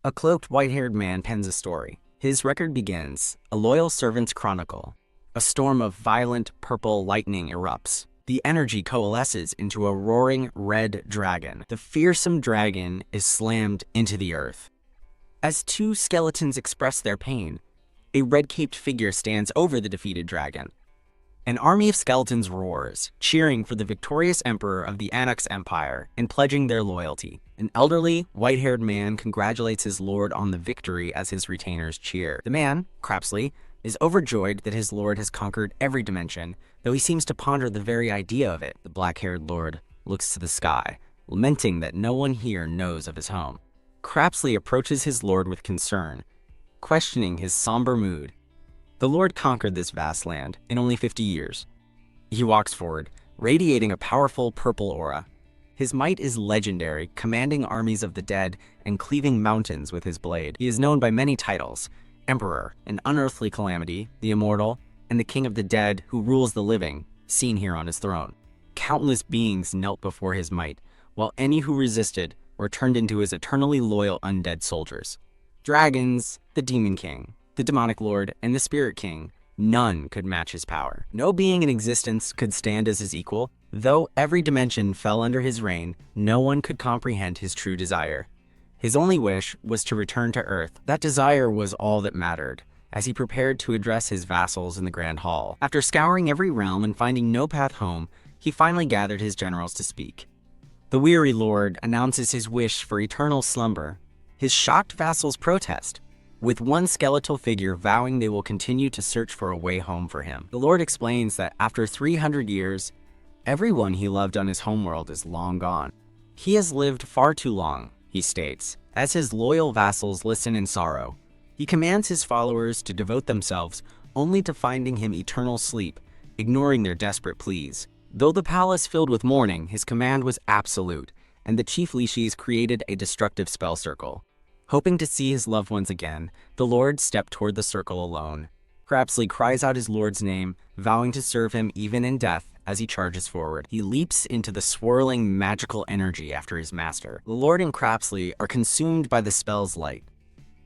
A cloaked, white-haired man pens a story. His record begins, a loyal servant's chronicle. A storm of violent purple lightning erupts. The energy coalesces into a roaring red dragon. The fearsome dragon is slammed into the earth. As two skeletons express their pain, a red-caped figure stands over the defeated dragon. An army of skeletons roars, cheering for the victorious emperor of the Annex Empire and pledging their loyalty. An elderly, white-haired man congratulates his lord on the victory as his retainers cheer. The man, Crapsley, is overjoyed that his lord has conquered every dimension, though he seems to ponder the very idea of it. The black-haired lord looks to the sky, lamenting that no one here knows of his home. Crapsley approaches his lord with concern, questioning his somber mood. The lord conquered this vast land in only 50 years. He walks forward, radiating a powerful purple aura. His might is legendary, commanding armies of the dead and cleaving mountains with his blade. He is known by many titles: Emperor, an unearthly calamity, the immortal, and the king of the dead who rules the living, seen here on his throne. Countless beings knelt before his might, while any who resisted were turned into his eternally loyal undead soldiers. Dragons, the demon king, the demonic lord, and the spirit king, none could match his power. No being in existence could stand as his equal. Though every dimension fell under his reign, no one could comprehend his true desire. His only wish was to return to Earth. That desire was all that mattered, as he prepared to address his vassals in the Grand Hall. After scouring every realm and finding no path home, he finally gathered his generals to speak. The weary lord announces his wish for eternal slumber. His shocked vassals protest, with one skeletal figure vowing they will continue to search for a way home for him. The lord explains that after 300 years, everyone he loved on his homeworld is long gone. He has lived far too long, he states, as his loyal vassals listen in sorrow. He commands his followers to devote themselves only to finding him eternal sleep, ignoring their desperate pleas. Though the palace filled with mourning, his command was absolute, and the chief Lishis created a destructive spell circle. Hoping to see his loved ones again, the lord stepped toward the circle alone. Crapsley cries out his lord's name, vowing to serve him even in death as he charges forward. He leaps into the swirling magical energy after his master. The lord and Crapsley are consumed by the spell's light.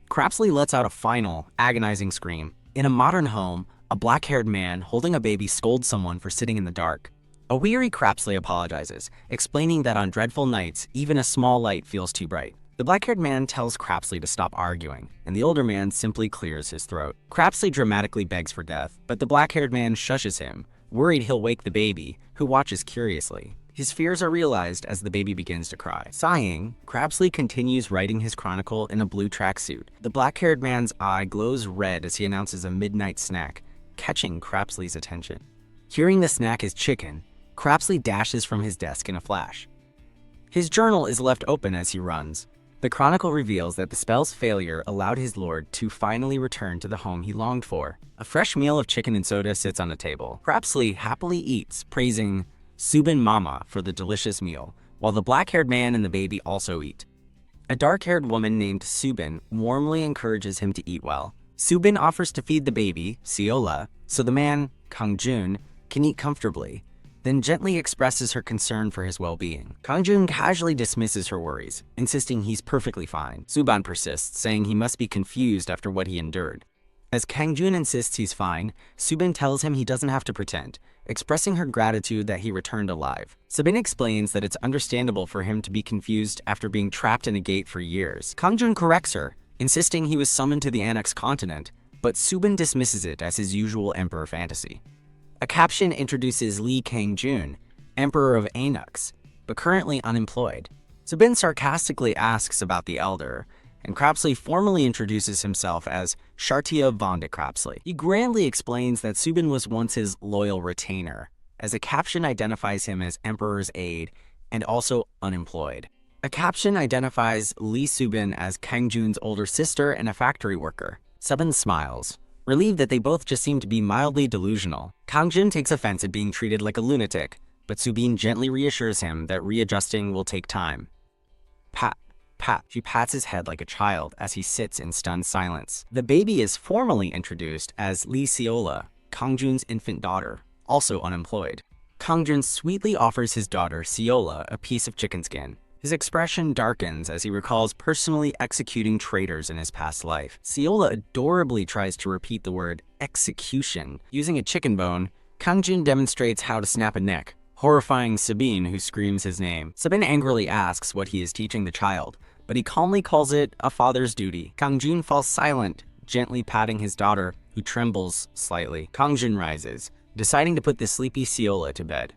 Crapsley lets out a final, agonizing scream. In a modern home, a black-haired man holding a baby scolds someone for sitting in the dark. A weary Crapsley apologizes, explaining that on dreadful nights, even a small light feels too bright. The black-haired man tells Crapsley to stop arguing, and the older man simply clears his throat. Crapsley dramatically begs for death, but the black-haired man shushes him, worried he'll wake the baby, who watches curiously. His fears are realized as the baby begins to cry. Sighing, Crapsley continues writing his chronicle in a blue tracksuit. The black-haired man's eye glows red as he announces a midnight snack, catching Crapsley's attention. Hearing the snack is chicken, Crapsley dashes from his desk in a flash. His journal is left open as he runs. The chronicle reveals that the spell's failure allowed his lord to finally return to the home he longed for. A fresh meal of chicken and soda sits on the table. Crapsley happily eats, praising Subin Mama for the delicious meal, while the black-haired man and the baby also eat. A dark-haired woman named Subin warmly encourages him to eat well. Subin offers to feed the baby, Siola, so the man, Kangjun, can eat comfortably, then gently expresses her concern for his well-being. Kangjun casually dismisses her worries, insisting he's perfectly fine. Suban persists, saying he must be confused after what he endured. As Kangjun insists he's fine, Subin tells him he doesn't have to pretend, expressing her gratitude that he returned alive. Subin explains that it's understandable for him to be confused after being trapped in a gate for years. Kangjun corrects her, insisting he was summoned to the Annex continent, but Subin dismisses it as his usual emperor fantasy. A caption introduces Li Kangjun, Emperor of Annex, but currently unemployed. Subin sarcastically asks about the elder, and Crapsley formally introduces himself as Shartia von de Crapsley. He grandly explains that Subin was once his loyal retainer, as a caption identifies him as Emperor's aide and also unemployed. A caption identifies Li Subin as Kangjun's older sister and a factory worker. Subin smiles, relieved that they both just seem to be mildly delusional. Kangjun takes offense at being treated like a lunatic, but Subin gently reassures him that readjusting will take time. Pat. She pats his head like a child as he sits in stunned silence. The baby is formally introduced as Li Siola, Kangjun's infant daughter, also unemployed. Kangjun sweetly offers his daughter Siola a piece of chicken skin. His expression darkens as he recalls personally executing traitors in his past life. Seola adorably tries to repeat the word execution. Using a chicken bone, Kangjun demonstrates how to snap a neck, horrifying Sabine, who screams his name. Sabine angrily asks what he is teaching the child, but he calmly calls it a father's duty. Kangjun falls silent, gently patting his daughter, who trembles slightly. Kangjun rises, deciding to put the sleepy Seola to bed.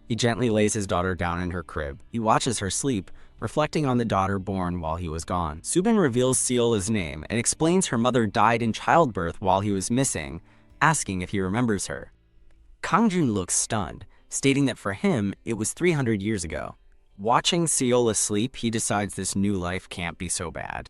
He gently lays his daughter down in her crib. He watches her sleep, reflecting on the daughter born while he was gone. Subin reveals Seola's name and explains her mother died in childbirth while he was missing, asking if he remembers her. Kangjun looks stunned, stating that for him, it was 300 years ago. Watching Seola sleep, he decides this new life can't be so bad.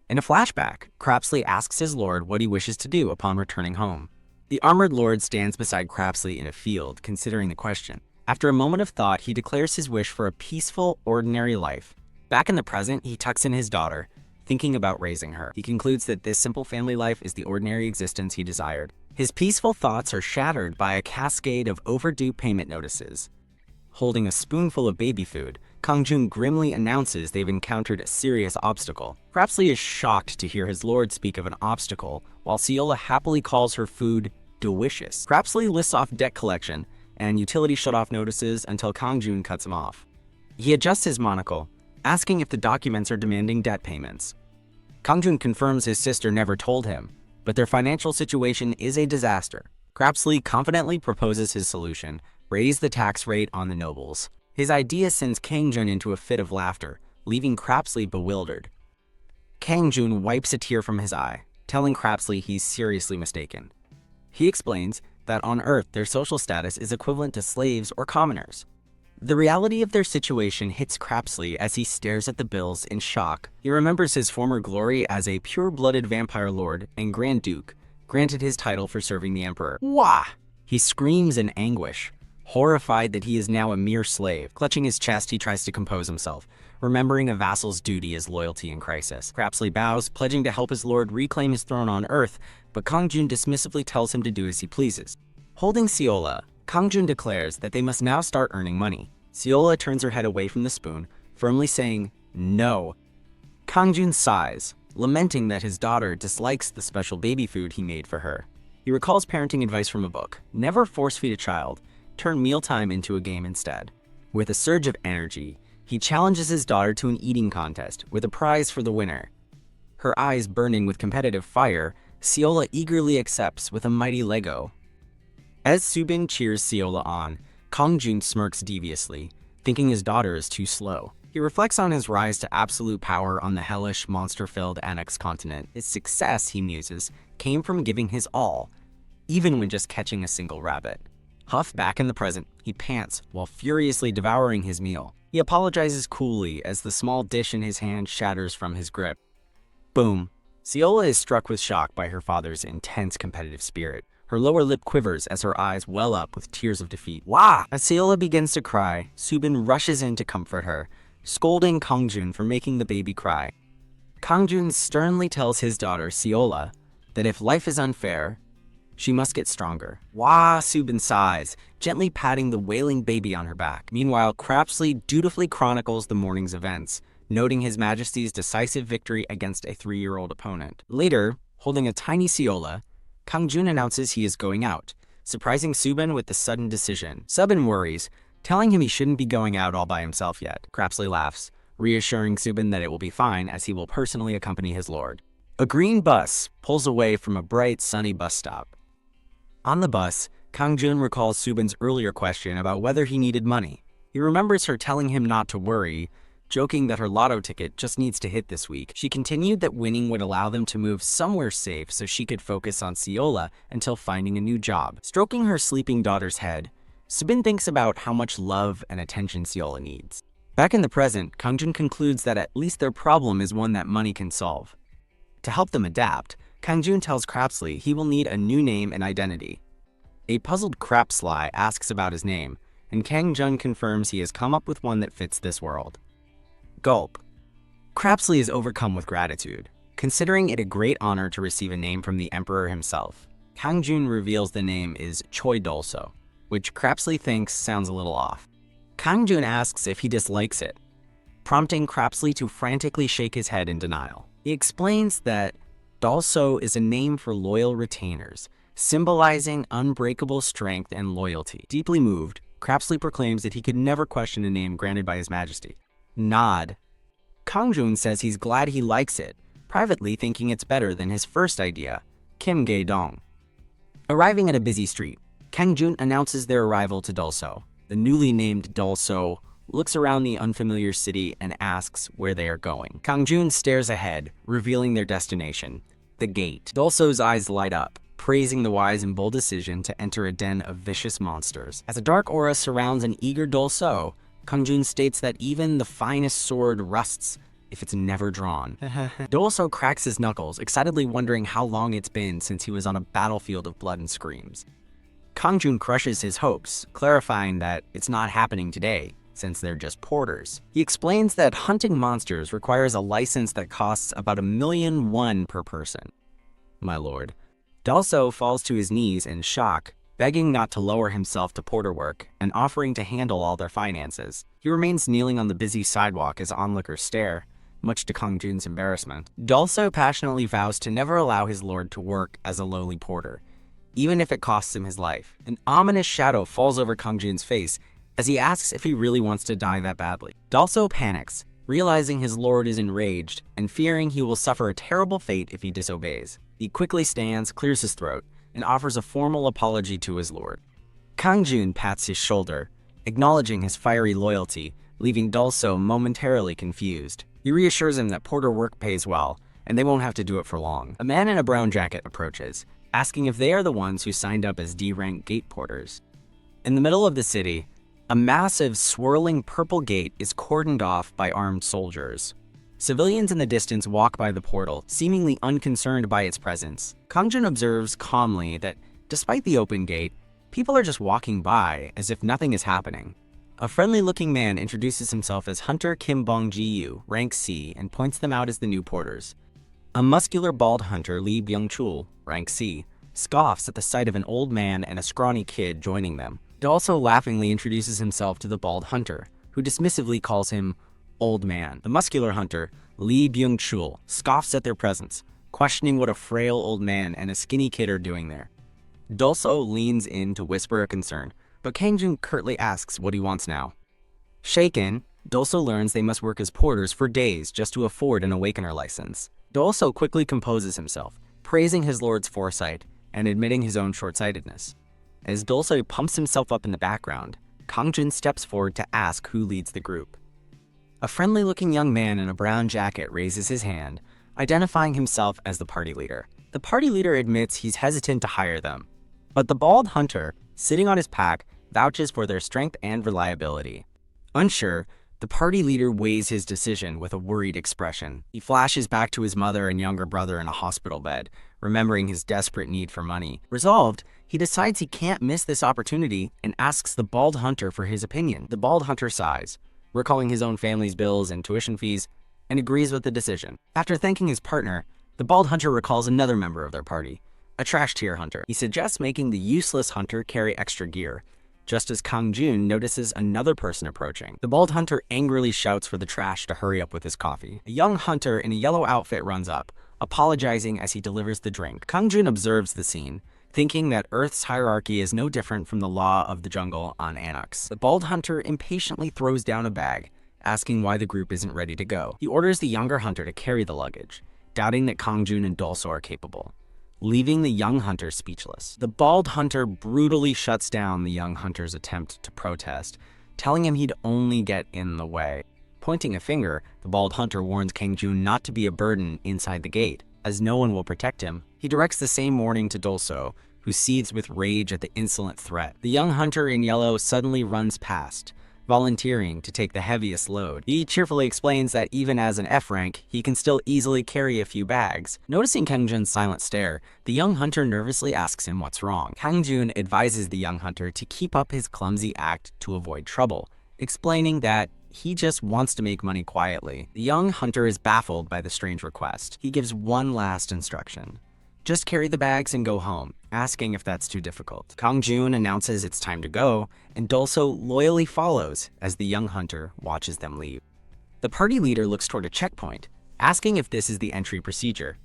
In a flashback, Crapsley asks his lord what he wishes to do upon returning home. The armored lord stands beside Crapsley in a field, considering the question. After a moment of thought, he declares his wish for a peaceful, ordinary life. Back in the present, he tucks in his daughter, thinking about raising her. He concludes that this simple family life is the ordinary existence he desired. His peaceful thoughts are shattered by a cascade of overdue payment notices. Holding a spoonful of baby food, Kangjun grimly announces they've encountered a serious obstacle. Crapsley is shocked to hear his lord speak of an obstacle, while Seola happily calls her food delicious. Crapsley lists off debt collection and utility shut-off notices until Kangjun cuts him off. He adjusts his monocle, asking if the documents are demanding debt payments. Kangjun confirms his sister never told him, but their financial situation is a disaster. Crapsley confidently proposes his solution: raise the tax rate on the nobles. His idea sends Kangjun into a fit of laughter, leaving Crapsley bewildered. Kangjun wipes a tear from his eye, telling Crapsley he's seriously mistaken. He explains that on Earth their social status is equivalent to slaves or commoners. The reality of their situation hits Crapsley as he stares at the bills in shock. He remembers his former glory as a pure-blooded vampire lord and Grand Duke, granted his title for serving the Emperor. Wah! He screams in anguish, horrified that he is now a mere slave. Clutching his chest, he tries to compose himself, remembering a vassal's duty as loyalty in crisis. Crapsley bows, pledging to help his lord reclaim his throne on Earth, but Kangjun dismissively tells him to do as he pleases. Holding Seola, Kangjun declares that they must now start earning money. Seola turns her head away from the spoon, firmly saying, "No." Kangjun sighs, lamenting that his daughter dislikes the special baby food he made for her. He recalls parenting advice from a book: never force-feed a child, turn mealtime into a game instead. With a surge of energy, he challenges his daughter to an eating contest, with a prize for the winner. Her eyes burning with competitive fire, Seola eagerly accepts with a mighty Lego. As Subin cheers Seola on, Kangjun smirks deviously, thinking his daughter is too slow. He reflects on his rise to absolute power on the hellish, monster-filled Annex continent. His success, he muses, came from giving his all, even when just catching a single rabbit. Huff back in the present, he pants while furiously devouring his meal. He apologizes coolly as the small dish in his hand shatters from his grip. Boom. Seola is struck with shock by her father's intense competitive spirit. Her lower lip quivers as her eyes well up with tears of defeat. Wah! As Seola begins to cry, Subin rushes in to comfort her, scolding Kangjun for making the baby cry. Kangjun sternly tells his daughter, Seola, that if life is unfair, she must get stronger. Wah! Subin sighs, gently patting the wailing baby on her back. Meanwhile, Crapsley dutifully chronicles the morning's events, noting His Majesty's decisive victory against a 3-year-old opponent. Later, holding a tiny Seola, Kangjun announces he is going out, surprising Subin with the sudden decision. Subin worries, telling him he shouldn't be going out all by himself yet. Crapsley laughs, reassuring Subin that it will be fine as he will personally accompany his lord. A green bus pulls away from a bright, sunny bus stop. On the bus, Kangjun recalls Subin's earlier question about whether he needed money. He remembers her telling him not to worry, joking that her lotto ticket just needs to hit this week. She continued that winning would allow them to move somewhere safe so she could focus on Seola until finding a new job. Stroking her sleeping daughter's head, Subin thinks about how much love and attention Seola needs. Back in the present, Kangjun concludes that at least their problem is one that money can solve. To help them adapt, Kangjun tells Crapsley he will need a new name and identity. A puzzled Crapsley asks about his name, and Kangjun confirms he has come up with one that fits this world. Gulp. Crapsley is overcome with gratitude, considering it a great honor to receive a name from the Emperor himself. Kangjun reveals the name is Choi Dolso, which Crapsley thinks sounds a little off. Kangjun asks if he dislikes it. prompting Crapsley to frantically shake his head in denial. He explains that Dalso is a name for loyal retainers, symbolizing unbreakable strength and loyalty. Deeply moved, Crapsley proclaims that he could never question a name granted by His Majesty. Nod. Kangjun says he's glad he likes it, privately thinking it's better than his first idea, Kim Gae-dong. Arriving at a busy street, Kangjun announces their arrival to Dalso. The newly named Dalso looks around the unfamiliar city and asks where they are going. Kangjun stares ahead, revealing their destination, the gate. Dalso's eyes light up, praising the wise and bold decision to enter a den of vicious monsters. As a dark aura surrounds an eager Dalso, Kangjun states that even the finest sword rusts if it's never drawn. Dalso cracks his knuckles, excitedly wondering how long it's been since he was on a battlefield of blood and screams. Kangjun crushes his hopes, clarifying that it's not happening today, since they're just porters. He explains that hunting monsters requires a license that costs about 1,000,000 won per person. My lord. Dalso falls to his knees in shock, begging not to lower himself to porter work and offering to handle all their finances. He remains kneeling on the busy sidewalk as onlookers stare, much to Kangjun's embarrassment. Dalso passionately vows to never allow his lord to work as a lowly porter, even if it costs him his life. An ominous shadow falls over Kangjun's face as he asks if he really wants to die that badly. Dalso panics, realizing his lord is enraged and fearing he will suffer a terrible fate if he disobeys. He quickly stands, clears his throat, and offers a formal apology to his lord. Kangjun pats his shoulder, acknowledging his fiery loyalty, leaving Dalso momentarily confused. He reassures him that porter work pays well, and they won't have to do it for long. A man in a brown jacket approaches, asking if they are the ones who signed up as D-rank gate porters. In the middle of the city, a massive, swirling purple gate is cordoned off by armed soldiers. Civilians in the distance walk by the portal, seemingly unconcerned by its presence. Kangjun observes calmly that, despite the open gate, people are just walking by as if nothing is happening. A friendly-looking man introduces himself as Hunter Kim Bong-ji-yu, rank C, and points them out as the new porters. A muscular bald hunter, Lee Byung-chul, rank C, scoffs at the sight of an old man and a scrawny kid joining them. He also laughingly introduces himself to the bald hunter, who dismissively calls him old man. The muscular hunter, Lee Byung-chul, scoffs at their presence, questioning what a frail old man and a skinny kid are doing there. Dalso leans in to whisper a concern, but Kangjun curtly asks what he wants now. Shaken, Dalso learns they must work as porters for days just to afford an awakener license. Dalso quickly composes himself, praising his lord's foresight and admitting his own short-sightedness. As Dalso pumps himself up in the background, Kangjun steps forward to ask who leads the group. A friendly-looking young man in a brown jacket raises his hand, identifying himself as the party leader. The party leader admits he's hesitant to hire them, but the bald hunter, sitting on his pack, vouches for their strength and reliability. Unsure, the party leader weighs his decision with a worried expression. He flashes back to his mother and younger brother in a hospital bed, remembering his desperate need for money. Resolved, he decides he can't miss this opportunity and asks the bald hunter for his opinion. The bald hunter sighs, recalling his own family's bills and tuition fees, and agrees with the decision. After thanking his partner, the bald hunter recalls another member of their party, a trash tier hunter. He suggests making the useless hunter carry extra gear, just as Kangjun notices another person approaching. The bald hunter angrily shouts for the trash to hurry up with his coffee. A young hunter in a yellow outfit runs up, apologizing as he delivers the drink. Kangjun observes the scene, thinking that Earth's hierarchy is no different from the law of the jungle on Anux. The bald hunter impatiently throws down a bag, asking why the group isn't ready to go. He orders the younger hunter to carry the luggage, doubting that Kangjun and Dalso are capable, leaving the young hunter speechless. The bald hunter brutally shuts down the young hunter's attempt to protest, telling him he'd only get in the way. Pointing a finger, the bald hunter warns Kangjun not to be a burden inside the gate, as no one will protect him. He directs the same warning to Dalso, who seethes with rage at the insolent threat. The young hunter in yellow suddenly runs past, volunteering to take the heaviest load. He cheerfully explains that even as an F rank, he can still easily carry a few bags. Noticing Kangjun's silent stare, the young hunter nervously asks him what's wrong. Kangjun advises the young hunter to keep up his clumsy act to avoid trouble, explaining that he just wants to make money quietly. The young hunter is baffled by the strange request. He gives one last instruction: just carry the bags and go home, asking if that's too difficult. Kangjun announces it's time to go, and Dalso loyally follows as the young hunter watches them leave. The party leader looks toward a checkpoint, asking if this is the entry procedure.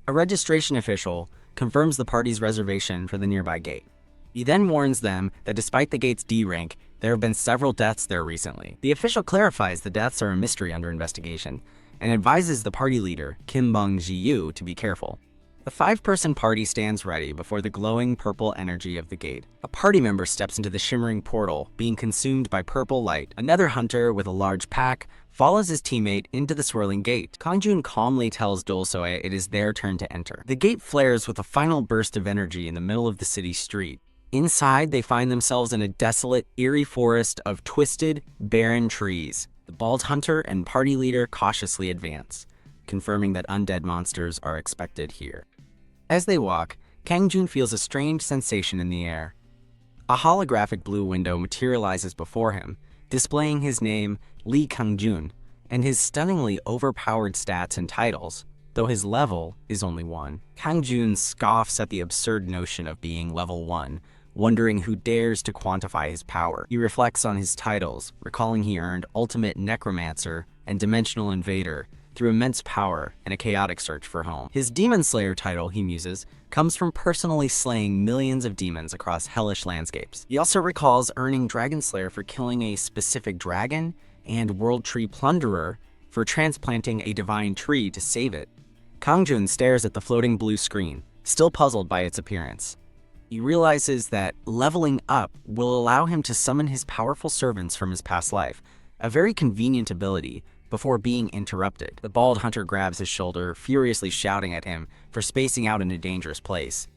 A registration official confirms the party's reservation for the nearby gate. He then warns them that despite the gate's D rank, there have been several deaths there recently. The official clarifies the deaths are a mystery under investigation, and advises the party leader, Kim Bong-ji-yu, to be careful. The 5-person party stands ready before the glowing purple energy of the gate. A party member steps into the shimmering portal, being consumed by purple light. Another hunter with a large pack follows his teammate into the swirling gate. Kang-jun calmly tells Dol-soe it is their turn to enter. The gate flares with a final burst of energy in the middle of the city street. Inside, they find themselves in a desolate, eerie forest of twisted, barren trees. The bald hunter and party leader cautiously advance, confirming that undead monsters are expected here. As they walk, Kang-jun feels a strange sensation in the air. A holographic blue window materializes before him, displaying his name, Lee Kang-jun, and his stunningly overpowered stats and titles, though his level is only 1. Kang-jun scoffs at the absurd notion of being level 1, wondering who dares to quantify his power. He reflects on his titles, recalling he earned Ultimate Necromancer and Dimensional Invader through immense power and a chaotic search for home. His Demon Slayer title, he muses, comes from personally slaying millions of demons across hellish landscapes. He also recalls earning Dragon Slayer for killing a specific dragon and World Tree Plunderer for transplanting a divine tree to save it. Kang-jun stares at the floating blue screen, still puzzled by its appearance. He realizes that leveling up will allow him to summon his powerful servants from his past life, a very convenient ability, before being interrupted. The bald hunter grabs his shoulder, furiously shouting at him for spacing out in a dangerous place.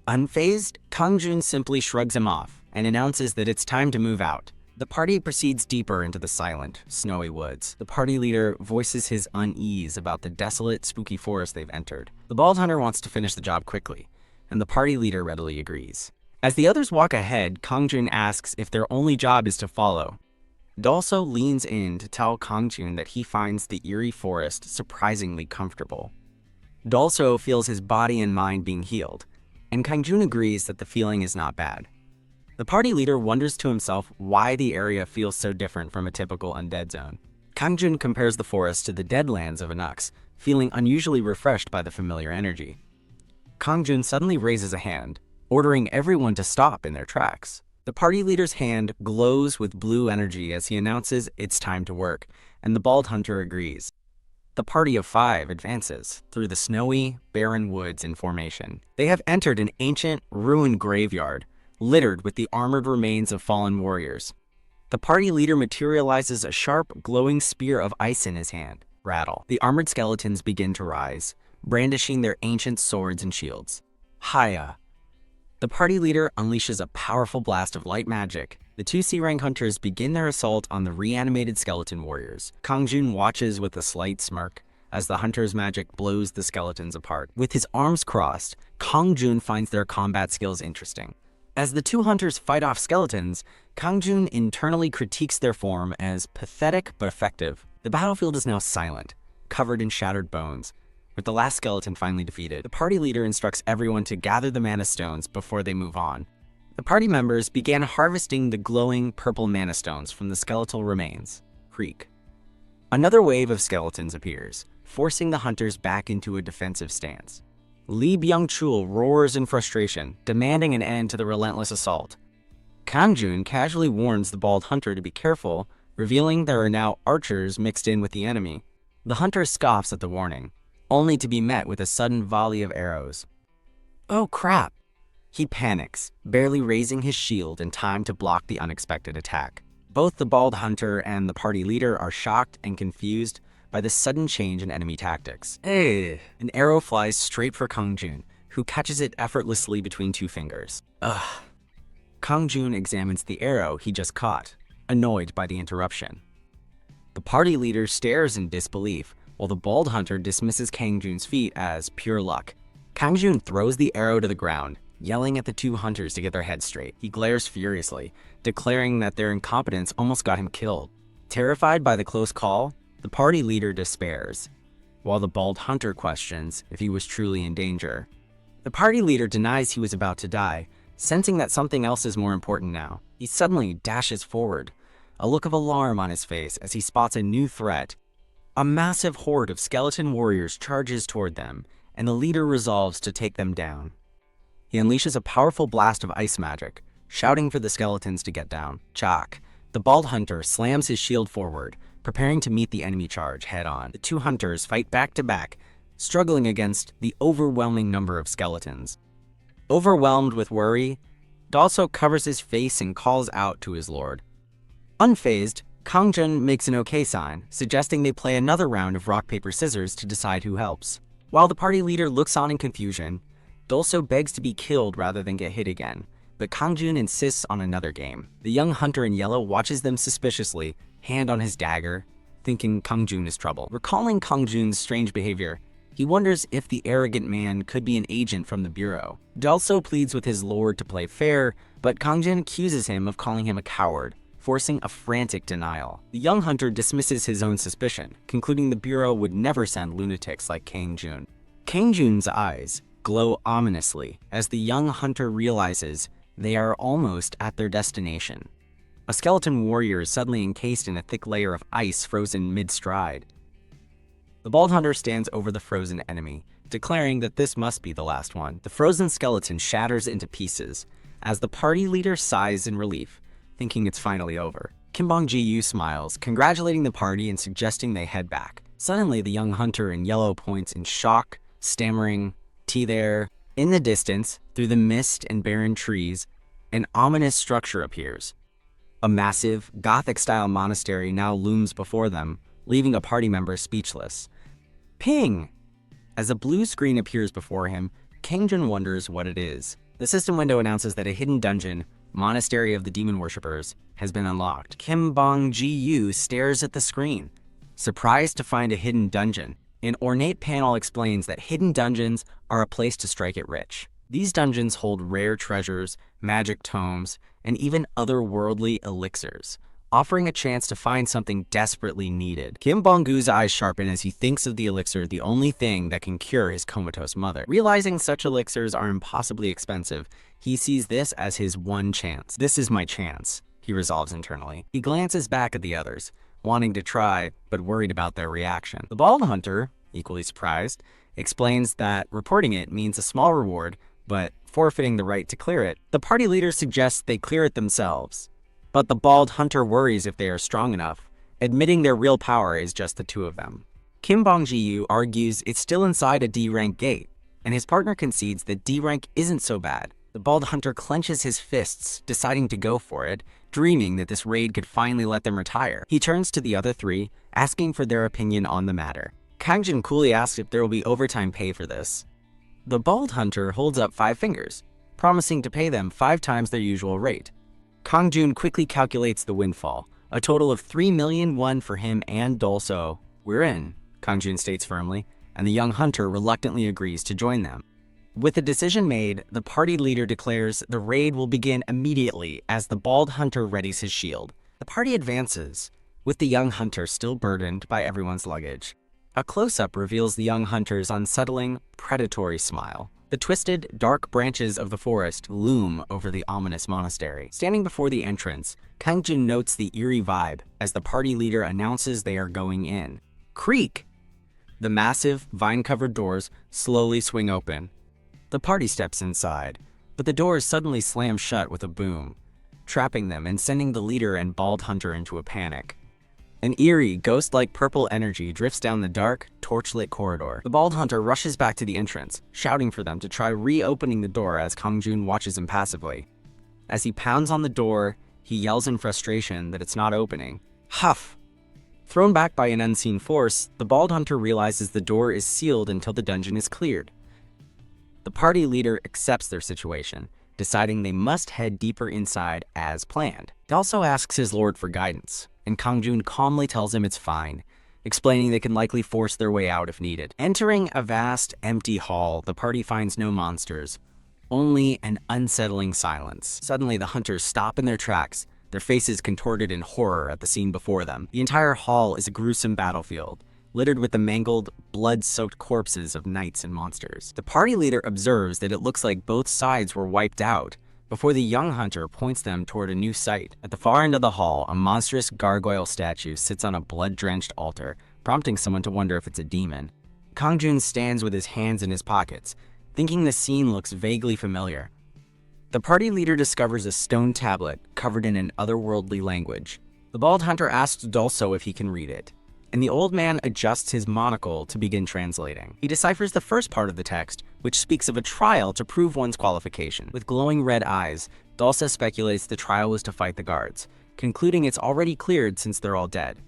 Unfazed, Kang-jun simply shrugs him off and announces that it's time to move out. The party proceeds deeper into the silent, snowy woods. The party leader voices his unease about the desolate, spooky forest they've entered. The bald hunter wants to finish the job quickly, and the party leader readily agrees. As the others walk ahead, Kang-jun asks if their only job is to follow. Dol-soe leans in to tell Kang-jun that he finds the eerie forest surprisingly comfortable. Dol-soe feels his body and mind being healed, and Kang-jun agrees that the feeling is not bad. The party leader wonders to himself why the area feels so different from a typical undead zone. Kang-jun compares the forest to the deadlands of Anux, feeling unusually refreshed by the familiar energy. Kang-jun suddenly raises a hand, ordering everyone to stop in their tracks. The party leader's hand glows with blue energy as he announces it's time to work, and the bald hunter agrees. The party of 5 advances through the snowy, barren woods in formation. They have entered an ancient, ruined graveyard, littered with the armored remains of fallen warriors. The party leader materializes a sharp, glowing spear of ice in his hand. Rattle. The armored skeletons begin to rise, brandishing their ancient swords and shields. Haya. The party leader unleashes a powerful blast of light magic. The 2 C-rank hunters begin their assault on the reanimated skeleton warriors. Kang-jun watches with a slight smirk as the hunter's magic blows the skeletons apart. With his arms crossed, Kang-jun finds their combat skills interesting. As the 2 hunters fight off skeletons, Kang-jun internally critiques their form as pathetic but effective. The battlefield is now silent, covered in shattered bones. With the last skeleton finally defeated, the party leader instructs everyone to gather the mana stones before they move on. The party members began harvesting the glowing purple mana stones from the skeletal remains. Creak. Another wave of skeletons appears, forcing the hunters back into a defensive stance. Lee Byung-chul roars in frustration, demanding an end to the relentless assault. Kang-jun casually warns the bald hunter to be careful, revealing there are now archers mixed in with the enemy. The hunter scoffs at the warning, only to be met with a sudden volley of arrows. Oh crap! He panics, barely raising his shield in time to block the unexpected attack. Both the bald hunter and the party leader are shocked and confused by the sudden change in enemy tactics. An arrow flies straight for Kang-jun, who catches it effortlessly between 2 fingers. Ugh. Kang-jun examines the arrow he just caught, annoyed by the interruption. The party leader stares in disbelief, while the bald hunter dismisses Kang-jun's feat as pure luck. Kang-jun throws the arrow to the ground, yelling at the 2 hunters to get their heads straight. He glares furiously, declaring that their incompetence almost got him killed. Terrified by the close call, the party leader despairs, while the bald hunter questions if he was truly in danger. The party leader denies he was about to die, sensing that something else is more important now. He suddenly dashes forward, a look of alarm on his face as he spots a new threat, A massive horde of skeleton warriors charges toward them, and the leader resolves to take them down. He unleashes a powerful blast of ice magic, shouting for the skeletons to get down. Chak, the bald hunter, slams his shield forward, preparing to meet the enemy charge head-on. The two hunters fight back-to-back, struggling against the overwhelming number of skeletons. Overwhelmed with worry, Dalso covers his face and calls out to his lord. Unfazed, Kangjun makes an okay sign, suggesting they play another round of rock, paper, scissors to decide who helps. While the party leader looks on in confusion, Dalso begs to be killed rather than get hit again, but Kangjun insists on another game. The young hunter in yellow watches them suspiciously, hand on his dagger, thinking Kangjun is trouble. Recalling Kangjun's strange behavior, he wonders if the arrogant man could be an agent from the Bureau. Dalso pleads with his lord to play fair, but Kangjun accuses him of calling him a coward, forcing a frantic denial. The young hunter dismisses his own suspicion, concluding the Bureau would never send lunatics like Kangjun. Kangjun's eyes glow ominously as the young hunter realizes they are almost at their destination. A skeleton warrior is suddenly encased in a thick layer of ice frozen mid-stride. The bald hunter stands over the frozen enemy, declaring that this must be the last one. The frozen skeleton shatters into pieces as the party leader sighs in relief, thinking it's finally over. Kimbong Ji-yu smiles, congratulating the party and suggesting they head back. Suddenly, the young hunter in yellow points in shock, stammering, "Tea there." In the distance, through the mist and barren trees, an ominous structure appears. A massive, Gothic-style monastery now looms before them, leaving a party member speechless. Ping! As a blue screen appears before him, Kangjun wonders what it is. The system window announces that a hidden dungeon, Monastery of the Demon Worshippers, has been unlocked. Kimbong Ji-yu stares at the screen, surprised to find a hidden dungeon. An ornate panel explains that hidden dungeons are a place to strike it rich. These dungeons hold rare treasures, magic tomes, and even otherworldly elixirs, offering a chance to find something desperately needed. Kim Bong-gu's eyes sharpen as he thinks of the elixir, the only thing that can cure his comatose mother. Realizing such elixirs are impossibly expensive, he sees this as his one chance. This is my chance, he resolves internally. He glances back at the others, wanting to try, but worried about their reaction. The bald hunter, equally surprised, explains that reporting it means a small reward, but forfeiting the right to clear it. The party leader suggests they clear it themselves, but the bald hunter worries if they are strong enough, admitting their real power is just the two of them. Kim Bong-ji-yu argues it's still inside a D-rank gate, and his partner concedes that D-rank isn't so bad. The bald hunter clenches his fists, deciding to go for it, dreaming that this raid could finally let them retire. He turns to the other three, asking for their opinion on the matter. Kangjun coolly asks if there will be overtime pay for this. The bald hunter holds up 5 fingers, promising to pay them 5 times their usual rate. Kangjun quickly calculates the windfall, a total of 3 million won for him and Dalso. We're in, Kangjun states firmly, and the young hunter reluctantly agrees to join them. With the decision made, the party leader declares the raid will begin immediately as the bald hunter readies his shield. The party advances, with the young hunter still burdened by everyone's luggage. A close-up reveals the young hunter's unsettling, predatory smile. The twisted, dark branches of the forest loom over the ominous monastery. Standing before the entrance, Kangjun notes the eerie vibe as the party leader announces they are going in. Creak! The massive, vine-covered doors slowly swing open. The party steps inside, but the doors suddenly slam shut with a boom, trapping them and sending the leader and bald hunter into a panic. An eerie, ghost-like purple energy drifts down the dark, torchlit corridor. The bald hunter rushes back to the entrance, shouting for them to try reopening the door as Kangjun watches him passively. As he pounds on the door, he yells in frustration that it's not opening. Huff! Thrown back by an unseen force, the bald hunter realizes the door is sealed until the dungeon is cleared. The party leader accepts their situation, deciding they must head deeper inside as planned. He also asks his lord for guidance, and Kangjun calmly tells him it's fine, explaining they can likely force their way out if needed. Entering a vast, empty hall, the party finds no monsters, only an unsettling silence. Suddenly, the hunters stop in their tracks, their faces contorted in horror at the scene before them. The entire hall is a gruesome battlefield, littered with the mangled, blood-soaked corpses of knights and monsters. The party leader observes that it looks like both sides were wiped out, before the young hunter points them toward a new site. At the far end of the hall, a monstrous gargoyle statue sits on a blood-drenched altar, prompting someone to wonder if it's a demon. Kang Jun stands with his hands in his pockets, thinking the scene looks vaguely familiar. The party leader discovers a stone tablet covered in an otherworldly language. The bald hunter asks Dulso if he can read it, and the old man adjusts his monocle to begin translating. He deciphers the first part of the text, which speaks of a trial to prove one's qualification. With glowing red eyes, Dulso speculates the trial was to fight the guards, concluding it's already cleared since they're all dead.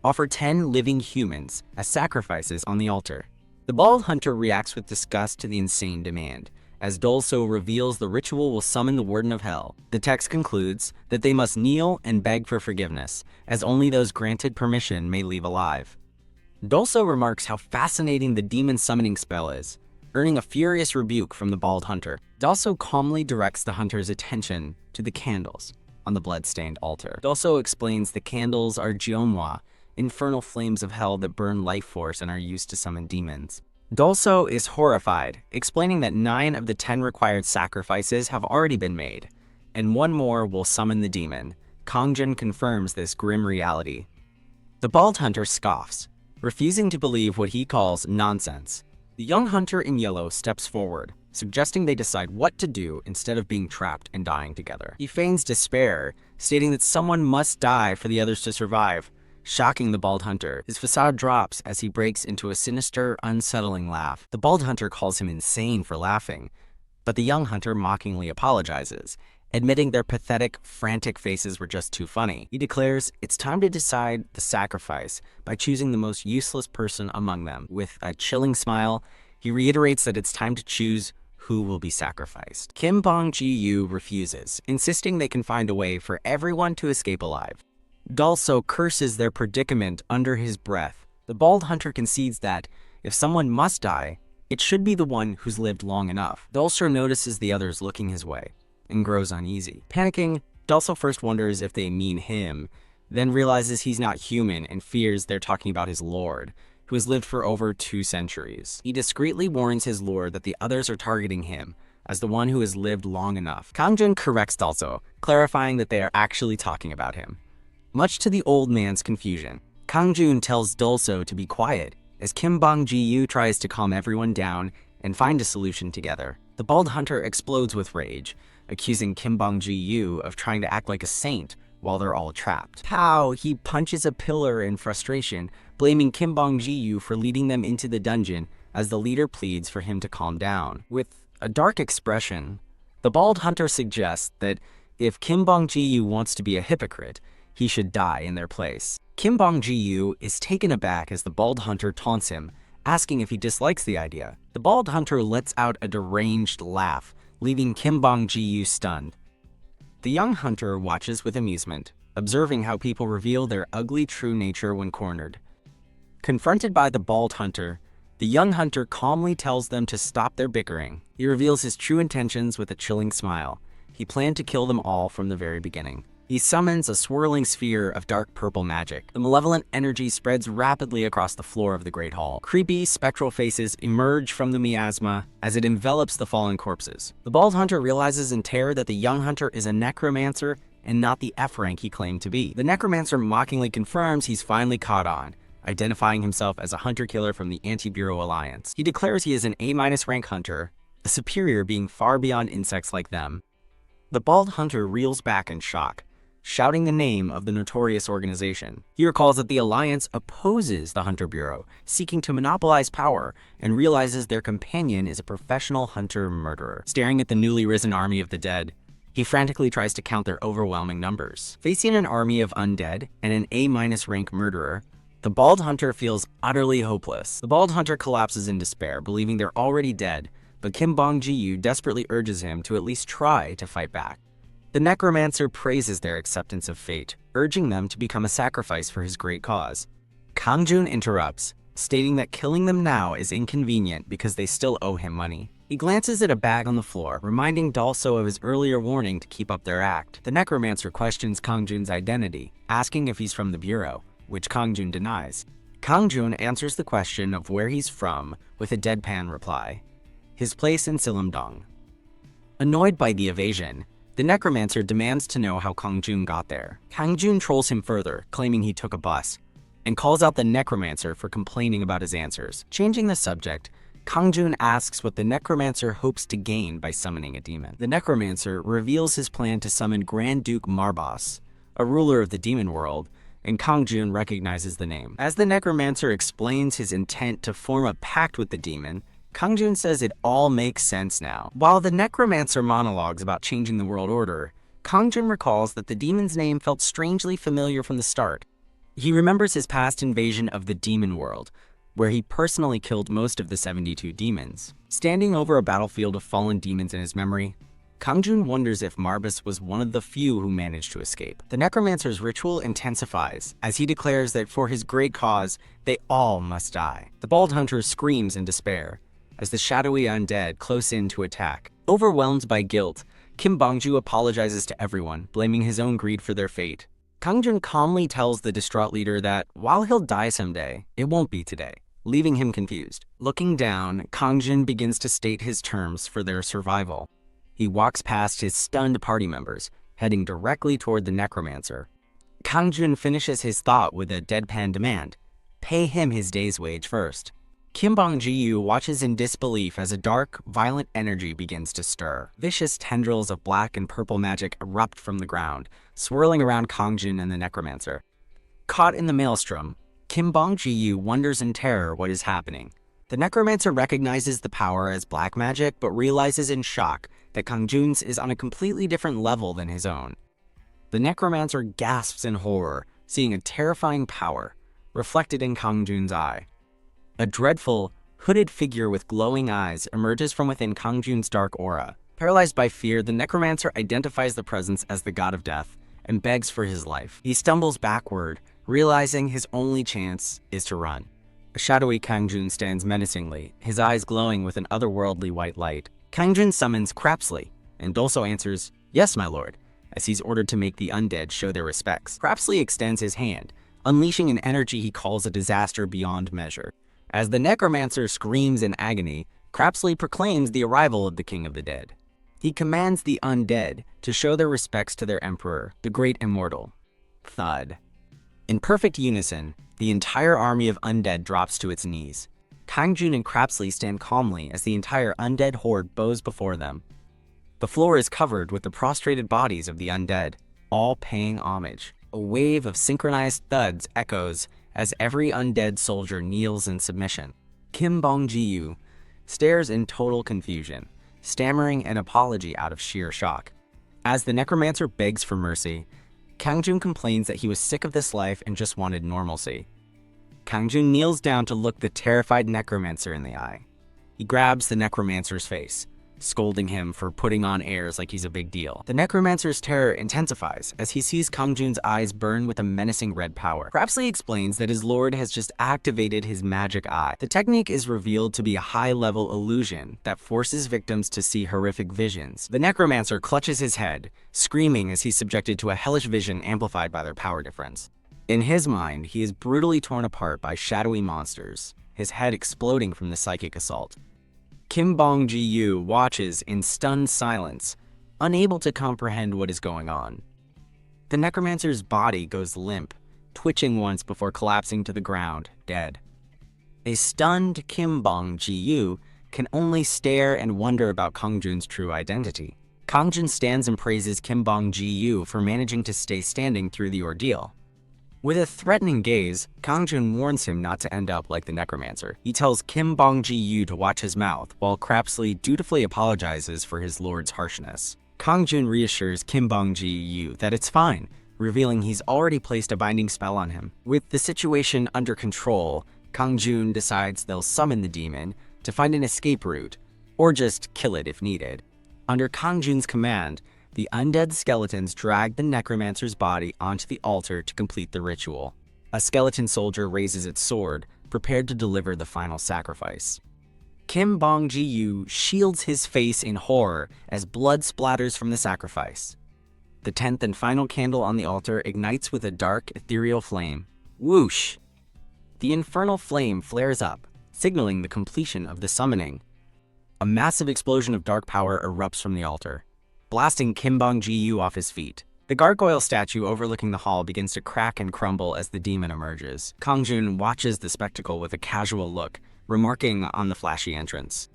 Offer 10 living humans as sacrifices on the altar. The bald hunter reacts with disgust to the insane demand, as Dulso reveals the ritual will summon the Warden of Hell. The text concludes that they must kneel and beg for forgiveness, as only those granted permission may leave alive. Dulso remarks how fascinating the demon summoning spell is, earning a furious rebuke from the bald hunter. Dulso calmly directs the hunter's attention to the candles on the blood-stained altar. Dulso explains the candles are Jeonhwa, infernal flames of hell that burn life force and are used to summon demons. Dulso is horrified, explaining that 9 of the 10 required sacrifices have already been made, and 1 more will summon the demon. Kang Jun confirms this grim reality. The bald hunter scoffs, refusing to believe what he calls nonsense. The young hunter in yellow steps forward, suggesting they decide what to do instead of being trapped and dying together. He feigns despair, stating that someone must die for the others to survive, shocking the bald hunter. His facade drops as he breaks into a sinister, unsettling laugh. The bald hunter calls him insane for laughing, but the young hunter mockingly apologizes, admitting their pathetic, frantic faces were just too funny. He declares it's time to decide the sacrifice by choosing the most useless person among them. With a chilling smile, he reiterates that it's time to choose who will be sacrificed. Kim Bong-ji-yu refuses, insisting they can find a way for everyone to escape alive. Dulso curses their predicament under his breath. The bald hunter concedes that, if someone must die, it should be the one who's lived long enough. Dulso notices the others looking his way, and grows uneasy. Panicking, Dulso first wonders if they mean him, then realizes he's not human and fears they're talking about his lord, who has lived for over 2 centuries. He discreetly warns his lord that the others are targeting him as the one who has lived long enough. Kang Jun corrects Dulso, clarifying that they are actually talking about him. Much to the old man's confusion, Kang Jun tells Dulso to be quiet as Kim Bong-ji-yu tries to calm everyone down and find a solution together. The bald hunter explodes with rage, accusing Kim Bong-ji-yu of trying to act like a saint while they're all trapped. Pow! He punches a pillar in frustration, blaming Kim Bong-ji-yu for leading them into the dungeon as the leader pleads for him to calm down. With a dark expression, the bald hunter suggests that if Kim Bong-ji-yu wants to be a hypocrite, he should die in their place. Kim Bong-ji-yu is taken aback as the bald hunter taunts him, asking if he dislikes the idea. The bald hunter lets out a deranged laugh, leaving Kim Bong-ji-yu stunned. The young hunter watches with amusement, observing how people reveal their ugly true nature when cornered. Confronted by the bald hunter, the young hunter calmly tells them to stop their bickering. He reveals his true intentions with a chilling smile. He planned to kill them all from the very beginning. He summons a swirling sphere of dark purple magic. The malevolent energy spreads rapidly across the floor of the Great Hall. Creepy, spectral faces emerge from the miasma as it envelops the fallen corpses. The bald hunter realizes in terror that the young hunter is a necromancer and not the F-rank he claimed to be. The necromancer mockingly confirms he's finally caught on, identifying himself as a hunter-killer from the Anti-Bureau Alliance. He declares he is an A-rank hunter, a superior being far beyond insects like them. The bald hunter reels back in shock, shouting the name of the notorious organization. He recalls that the Alliance opposes the Hunter Bureau, seeking to monopolize power, and realizes their companion is a professional hunter-murderer. Staring at the newly risen army of the dead, he frantically tries to count their overwhelming numbers. Facing an army of undead and an A-rank murderer, the bald hunter feels utterly hopeless. The bald hunter collapses in despair, believing they're already dead, but Kim Bong-ji-yu desperately urges him to at least try to fight back. The necromancer praises their acceptance of fate, urging them to become a sacrifice for his great cause. Kang Jun interrupts, stating that killing them now is inconvenient because they still owe him money. He glances at a bag on the floor, reminding Dulso of his earlier warning to keep up their act. The necromancer questions Kang Jun's identity, asking if he's from the Bureau, which Kang Jun denies. Kang Jun answers the question of where he's from with a deadpan reply: his place in Silumdong. Annoyed by the evasion, the necromancer demands to know how Kang Jun got there. Kang Jun trolls him further, claiming he took a bus, and calls out the necromancer for complaining about his answers. Changing the subject, Kangjun asks what the necromancer hopes to gain by summoning a demon. The necromancer reveals his plan to summon Grand Duke Marbas, a ruler of the demon world, and Kangjun recognizes the name. As the necromancer explains his intent to form a pact with the demon, Kangjun says it all makes sense now. While the necromancer monologues about changing the world order, Kangjun recalls that the demon's name felt strangely familiar from the start. He remembers his past invasion of the demon world, where he personally killed most of the 72 demons. Standing over a battlefield of fallen demons in his memory, Kangjun wonders if Marbas was one of the few who managed to escape. The necromancer's ritual intensifies as he declares that for his great cause, they all must die. The bald hunter screams in despair as the shadowy undead close in to attack. Overwhelmed by guilt, Kim Bongju apologizes to everyone, blaming his own greed for their fate. Kangjun calmly tells the distraught leader that while he'll die someday, it won't be today, leaving him confused. Looking down, Kangjun begins to state his terms for their survival. He walks past his stunned party members, heading directly toward the necromancer. Kangjun finishes his thought with a deadpan demand: pay him his day's wage first. Kim Bong-ji-yu watches in disbelief as a dark, violent energy begins to stir. Vicious tendrils of black and purple magic erupt from the ground, swirling around Kangjun and the necromancer. Caught in the maelstrom, Kim Bong-ji-yu wonders in terror what is happening. The necromancer recognizes the power as black magic, but realizes in shock that Kangjun's is on a completely different level than his own. The necromancer gasps in horror, seeing a terrifying power reflected in Kangjun's eye. A dreadful, hooded figure with glowing eyes emerges from within Kangjun's dark aura. Paralyzed by fear, the necromancer identifies the presence as the god of death and begs for his life. He stumbles backward, realizing his only chance is to run. A shadowy Kangjun stands menacingly, his eyes glowing with an otherworldly white light. Kangjun summons Crapsley, and also answers, "Yes, my lord," as he's ordered to make the undead show their respects. Crapsley extends his hand, unleashing an energy he calls a disaster beyond measure. As the necromancer screams in agony, Crapsley proclaims the arrival of the king of the dead. He commands the undead to show their respects to their emperor, the great immortal. Thud. In perfect unison, the entire army of undead drops to its knees. Kangjun and Crapsley stand calmly as the entire undead horde bows before them. The floor is covered with the prostrated bodies of the undead, all paying homage. A wave of synchronized thuds echoes as every undead soldier kneels in submission. Kim Bong-ji-yu stares in total confusion, stammering an apology out of sheer shock. As the necromancer begs for mercy, Kangjun complains that he was sick of this life and just wanted normalcy. Kangjun kneels down to look the terrified necromancer in the eye. He grabs the necromancer's face, scolding him for putting on airs like he's a big deal. The necromancer's terror intensifies as he sees Kangjun's eyes burn with a menacing red power. Crapsley explains that his lord has just activated his magic eye. The technique is revealed to be a high-level illusion that forces victims to see horrific visions. The necromancer clutches his head, screaming as he's subjected to a hellish vision amplified by their power difference. In his mind, he is brutally torn apart by shadowy monsters, his head exploding from the psychic assault. Kim Bong-ji-yu watches in stunned silence, unable to comprehend what is going on. The necromancer's body goes limp, twitching once before collapsing to the ground, dead. A stunned Kim Bong-ji-yu can only stare and wonder about Kangjun's true identity. Kangjun stands and praises Kim Bong-ji-yu for managing to stay standing through the ordeal. With a threatening gaze, Kangjun warns him not to end up like the necromancer. He tells Kim Bong-ji-yu to watch his mouth, while Crapsley dutifully apologizes for his lord's harshness. Kangjun reassures Kim Bong-ji-yu that it's fine, revealing he's already placed a binding spell on him. With the situation under control, Kangjun decides they'll summon the demon to find an escape route, or just kill it if needed. Under Kangjun's command, the undead skeletons drag the necromancer's body onto the altar to complete the ritual. A skeleton soldier raises its sword, prepared to deliver the final sacrifice. Kim Bong-ji-yu shields his face in horror as blood splatters from the sacrifice. The 10th and final candle on the altar ignites with a dark, ethereal flame. Whoosh! The infernal flame flares up, signaling the completion of the summoning. A massive explosion of dark power erupts from the altar, blasting Kim Bong-ji-yu off his feet. The gargoyle statue overlooking the hall begins to crack and crumble as the demon emerges. Kangjun watches the spectacle with a casual look, remarking on the flashy entrance.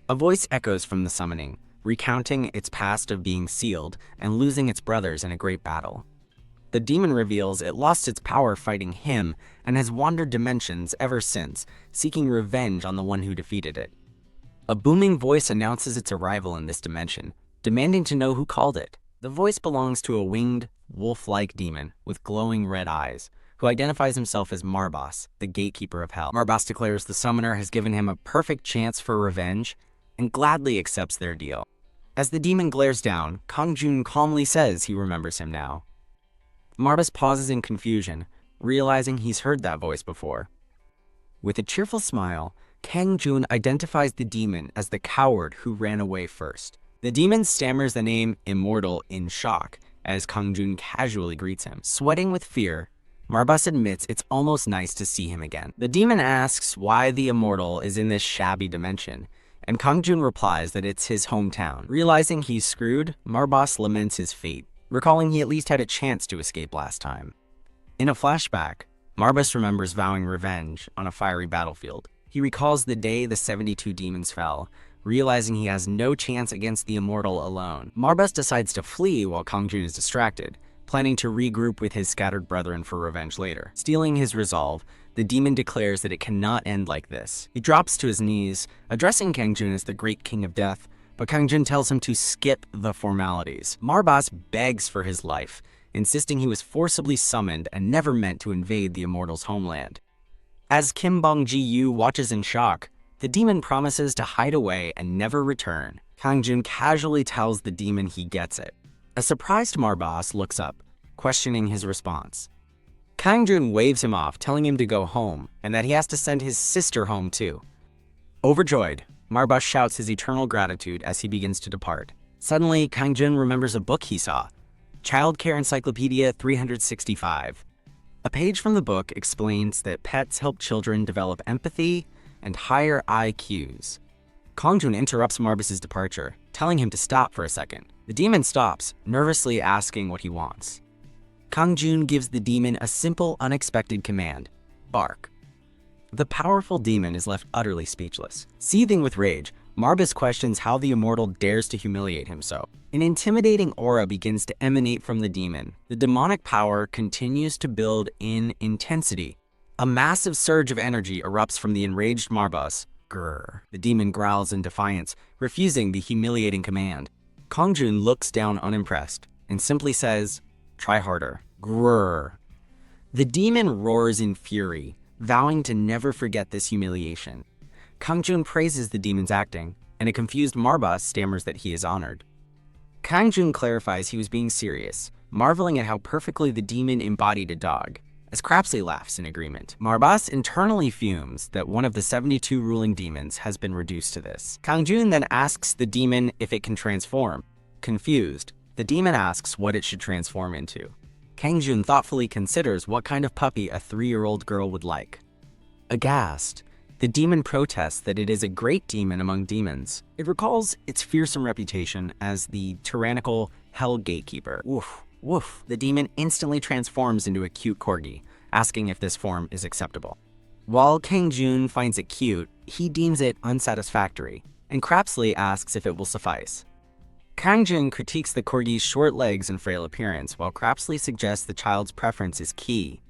A voice echoes from the summoning, recounting its past of being sealed and losing its brothers in a great battle. The demon reveals it lost its power fighting him and has wandered dimensions ever since, seeking revenge on the one who defeated it. A booming voice announces its arrival in this dimension, demanding to know who called it. The voice belongs to a winged, wolf-like demon with glowing red eyes, who identifies himself as Marbas, the gatekeeper of hell. Marbas declares the summoner has given him a perfect chance for revenge and gladly accepts their deal. As the demon glares down, Kangjun calmly says he remembers him now. Marbas pauses in confusion, realizing he's heard that voice before. With a cheerful smile, Kangjun identifies the demon as the coward who ran away first. The demon stammers the name Immortal in shock as Kangjun casually greets him. Sweating with fear, Marbas admits it's almost nice to see him again. The demon asks why the Immortal is in this shabby dimension, and Kangjun replies that it's his hometown. Realizing he's screwed, Marbas laments his fate, recalling he at least had a chance to escape last time. In a flashback, Marbas remembers vowing revenge on a fiery battlefield. He recalls the day the 72 demons fell, realizing he has no chance against the Immortal alone. Marbas decides to flee while Kangjun is distracted, planning to regroup with his scattered brethren for revenge later. Stealing his resolve, the demon declares that it cannot end like this. He drops to his knees, addressing Kangjun as the great king of death, but Kangjun tells him to skip the formalities. Marbas begs for his life, insisting he was forcibly summoned and never meant to invade the Immortal's homeland. As Kim Bong-ji-yu watches in shock, the demon promises to hide away and never return. Kangjun casually tells the demon he gets it. A surprised Marbas looks up, questioning his response. Kangjun waves him off, telling him to go home, and that he has to send his sister home too. Overjoyed, Marbas shouts his eternal gratitude as he begins to depart. Suddenly, Kangjun remembers a book he saw, Childcare Encyclopedia 365. A page from the book explains that pets help children develop empathy and higher IQs. Kangjun interrupts Marbas' departure, telling him to stop for a second. The demon stops, nervously asking what he wants. Kangjun gives the demon a simple, unexpected command: bark. The powerful demon is left utterly speechless. Seething with rage, Marbas questions how the Immortal dares to humiliate him so. An intimidating aura begins to emanate from the demon. The demonic power continues to build in intensity. A massive surge of energy erupts from the enraged Marbas. Grrr. The demon growls in defiance, refusing the humiliating command. Kangjun looks down unimpressed and simply says, "Try harder." Grrr. The demon roars in fury, vowing to never forget this humiliation. Kangjun praises the demon's acting, and a confused Marbas stammers that he is honored. Kangjun clarifies he was being serious, marveling at how perfectly the demon embodied a dog, as Crapsley laughs in agreement. Marbas internally fumes that one of the 72 ruling demons has been reduced to this. Kangjun then asks the demon if it can transform. Confused, the demon asks what it should transform into. Kangjun thoughtfully considers what kind of puppy a 3-year-old girl would like. Aghast, the demon protests that it is a great demon among demons. It recalls its fearsome reputation as the tyrannical Hell Gatekeeper. Woof, woof. The demon instantly transforms into a cute corgi, asking if this form is acceptable. While Kangjun finds it cute, he deems it unsatisfactory, and Crapsley asks if it will suffice. Kangjun critiques the corgi's short legs and frail appearance, while Crapsley suggests the child's preference is key.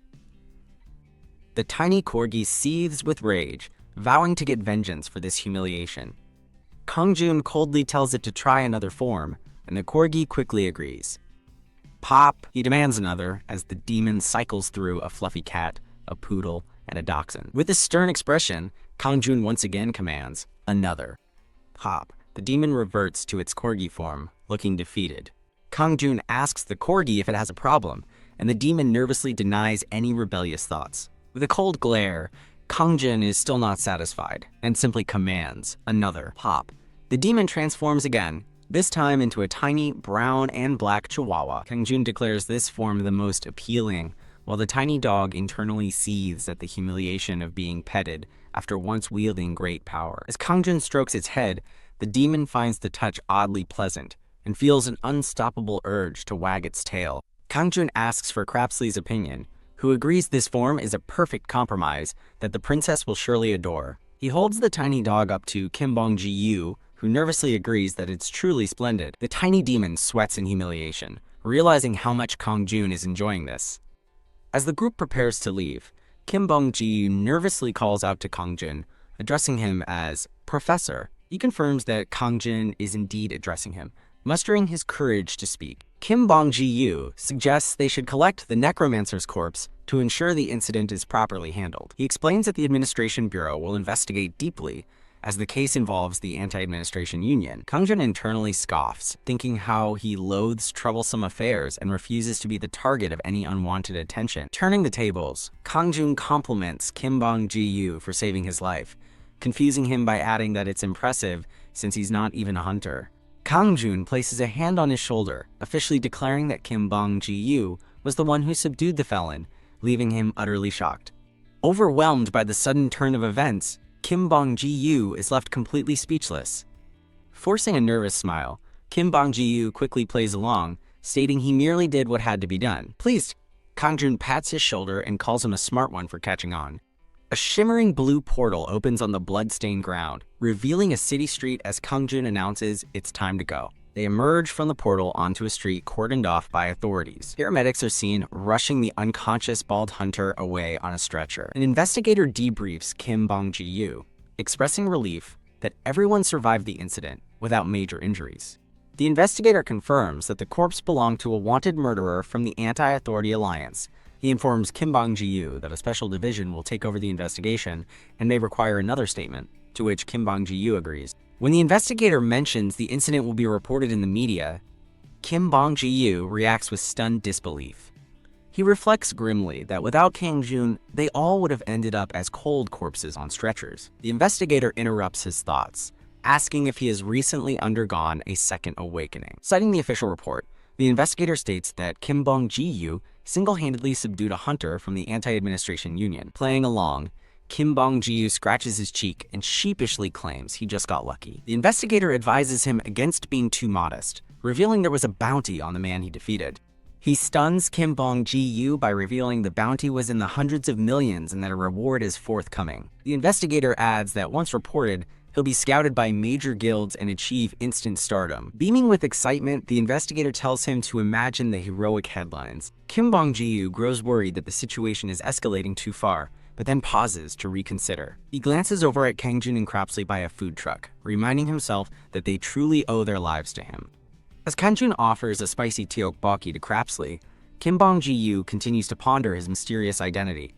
The tiny corgi seethes with rage, vowing to get vengeance for this humiliation. Kangjun coldly tells it to try another form, and the corgi quickly agrees. Pop, he demands another, as the demon cycles through a fluffy cat, a poodle, and a dachshund. With a stern expression, Kangjun once again commands, another. Pop. The demon reverts to its corgi form, looking defeated. Kangjun asks the corgi if it has a problem, and the demon nervously denies any rebellious thoughts. With a cold glare, Kangjun is still not satisfied, and simply commands, another. Pop. The demon transforms again, this time into a tiny brown and black chihuahua. Kangjun declares this form the most appealing, while the tiny dog internally seethes at the humiliation of being petted after once wielding great power. As Kangjun strokes its head, the demon finds the touch oddly pleasant, and feels an unstoppable urge to wag its tail. Kangjun asks for Crapsley's opinion, who agrees this form is a perfect compromise that the princess will surely adore. He holds the tiny dog up to Kim Bong-ji-yu, who nervously agrees that it's truly splendid. The tiny demon sweats in humiliation, realizing how much Kangjun is enjoying this. As the group prepares to leave, Kim Bong-ji nervously calls out to Kangjun, addressing him as Professor. He confirms that Kangjun is indeed addressing him, mustering his courage to speak. Kim Bong-ji suggests they should collect the necromancer's corpse to ensure the incident is properly handled. He explains that the Administration Bureau will investigate deeply as the case involves the anti-administration union. Kangjun internally scoffs, thinking how he loathes troublesome affairs and refuses to be the target of any unwanted attention. Turning the tables, Kangjun compliments Kim Bong-ji for saving his life, confusing him by adding that it's impressive since he's not even a hunter. Kangjun places a hand on his shoulder, officially declaring that Kim Bong-ji was the one who subdued the felon, leaving him utterly shocked. Overwhelmed by the sudden turn of events, Kim Bong-ji is left completely speechless. Forcing a nervous smile, Kim Bong-ji quickly plays along, stating he merely did what had to be done. Pleased, Kangjun pats his shoulder and calls him a smart one for catching on. A shimmering blue portal opens on the blood-stained ground, revealing a city street as Kangjun announces it's time to go. They emerge from the portal onto a street cordoned off by authorities. Paramedics are seen rushing the unconscious bald hunter away on a stretcher. An investigator debriefs Kim Bong-ji, expressing relief that everyone survived the incident without major injuries. The investigator confirms that the corpse belonged to a wanted murderer from the Anti-Authority Alliance. He informs Kim Bong-ji that a special division will take over the investigation and may require another statement, to which Kim Bong-ji agrees. When the investigator mentions the incident will be reported in the media, Kim Bong-ji reacts with stunned disbelief. He reflects grimly that without Kangjun, they all would have ended up as cold corpses on stretchers. The investigator interrupts his thoughts, asking if he has recently undergone a second awakening. Citing the official report, the investigator states that Kim Bong-ji single-handedly subdued a hunter from the anti-administration union. Playing along, Kim Bong-ji scratches his cheek and sheepishly claims he just got lucky. The investigator advises him against being too modest, revealing there was a bounty on the man he defeated. He stuns Kim Bong-ji by revealing the bounty was in the hundreds of millions and that a reward is forthcoming. The investigator adds that once reported, he'll be scouted by major guilds and achieve instant stardom. Beaming with excitement, the investigator tells him to imagine the heroic headlines. Kim Bong-ji grows worried that the situation is escalating too far, but then pauses to reconsider. He glances over at Kangjun and Crapsley by a food truck, reminding himself that they truly owe their lives to him. As Kangjun offers a spicy tteokbokki to Crapsley, Kim Bong-ji continues to ponder his mysterious identity.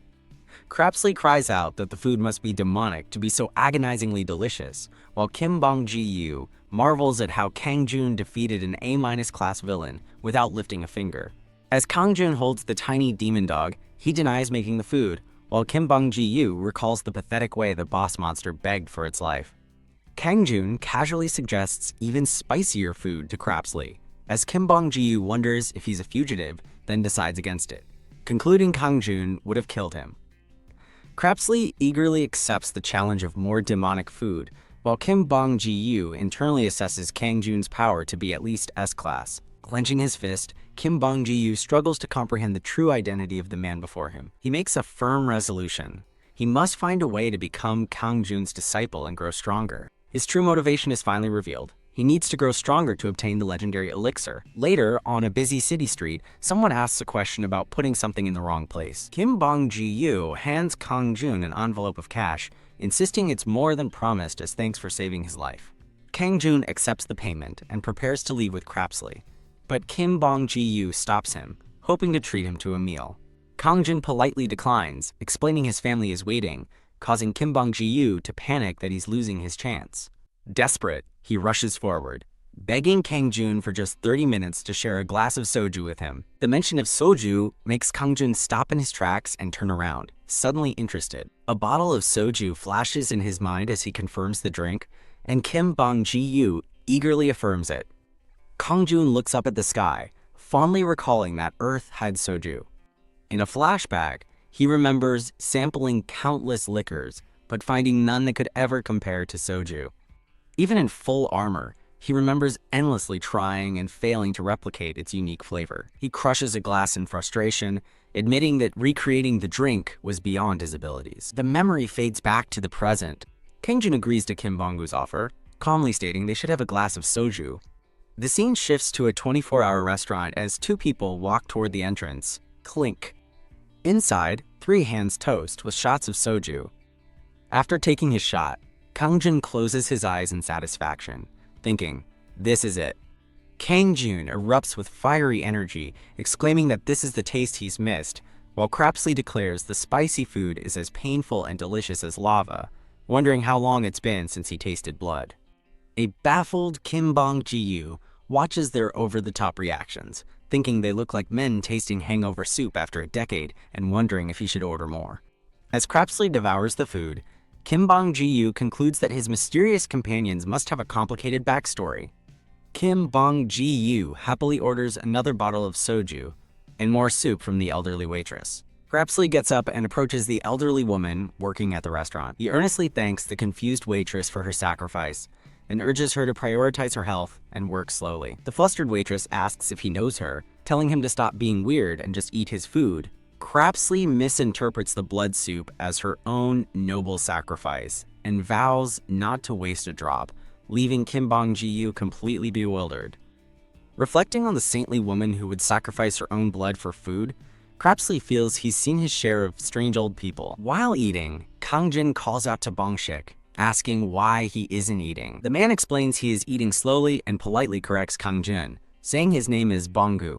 Crapsley cries out that the food must be demonic to be so agonizingly delicious, while Kim Bong-ji marvels at how Kangjun defeated an A- class villain without lifting a finger. As Kangjun holds the tiny demon dog, he denies making the food, while Kim Bong-ji recalls the pathetic way the boss monster begged for its life. Kangjun casually suggests even spicier food to Crapsley, as Kim Bong-ji wonders if he's a fugitive, then decides against it, concluding Kangjun would have killed him. Crapsley eagerly accepts the challenge of more demonic food, while Kim Bong-ji internally assesses Kangjun's power to be at least S-class. Clenching his fist, Kim Bong-ji struggles to comprehend the true identity of the man before him. He makes a firm resolution. He must find a way to become Kangjun's disciple and grow stronger. His true motivation is finally revealed. He needs to grow stronger to obtain the legendary elixir. Later, on a busy city street, someone asks a question about putting something in the wrong place. Kim Bong-ji hands Kangjun an envelope of cash, insisting it's more than promised as thanks for saving his life. Kangjun accepts the payment and prepares to leave with Crapsley, but Kim Bong-ji stops him, hoping to treat him to a meal. Kangjun politely declines, explaining his family is waiting, causing Kim Bong-ji to panic that he's losing his chance. Desperate, he rushes forward, begging Kangjun for just 30 minutes to share a glass of soju with him. The mention of soju makes Kangjun stop in his tracks and turn around, suddenly interested. A bottle of soju flashes in his mind as he confirms the drink, and Kim Bong-ji eagerly affirms it. Kangjun looks up at the sky, fondly recalling that Earth had soju. In a flashback, he remembers sampling countless liquors, but finding none that could ever compare to soju. Even in full armor, He remembers endlessly trying and failing to replicate its unique flavor. He crushes a glass in frustration, admitting that recreating the drink was beyond his abilities. The memory fades back to the present. Kangjun agrees to Kim Bong-goo's offer, calmly stating they should have a glass of soju. The scene shifts to a 24-hour restaurant as two people walk toward the entrance. Clink. Inside, three hands toast with shots of soju. After taking his shot, Kangjun closes his eyes in satisfaction, thinking, this is it. Kangjun erupts with fiery energy, exclaiming that this is the taste he's missed, while Crapsley declares the spicy food is as painful and delicious as lava, wondering how long it's been since he tasted blood. A baffled Kim Bong-ji watches their over-the-top reactions, thinking they look like men tasting hangover soup after a decade and wondering if he should order more. As Crapsley devours the food, Kim Bong-ji concludes that his mysterious companions must have a complicated backstory. Kim Bong-ji happily orders another bottle of soju and more soup from the elderly waitress. Crapsley gets up and approaches the elderly woman working at the restaurant. He earnestly thanks the confused waitress for her sacrifice and urges her to prioritize her health and work slowly. The flustered waitress asks if he knows her, telling him to stop being weird and just eat his food. Crapsley misinterprets the blood soup as her own noble sacrifice and vows not to waste a drop, leaving Kim Bong-ji completely bewildered. Reflecting on the saintly woman who would sacrifice her own blood for food, Crapsley feels he's seen his share of strange old people. While eating, Kangjun calls out to Bong-shik, asking why he isn't eating. The man explains he is eating slowly and politely corrects Kangjun, saying his name is Bong-gu.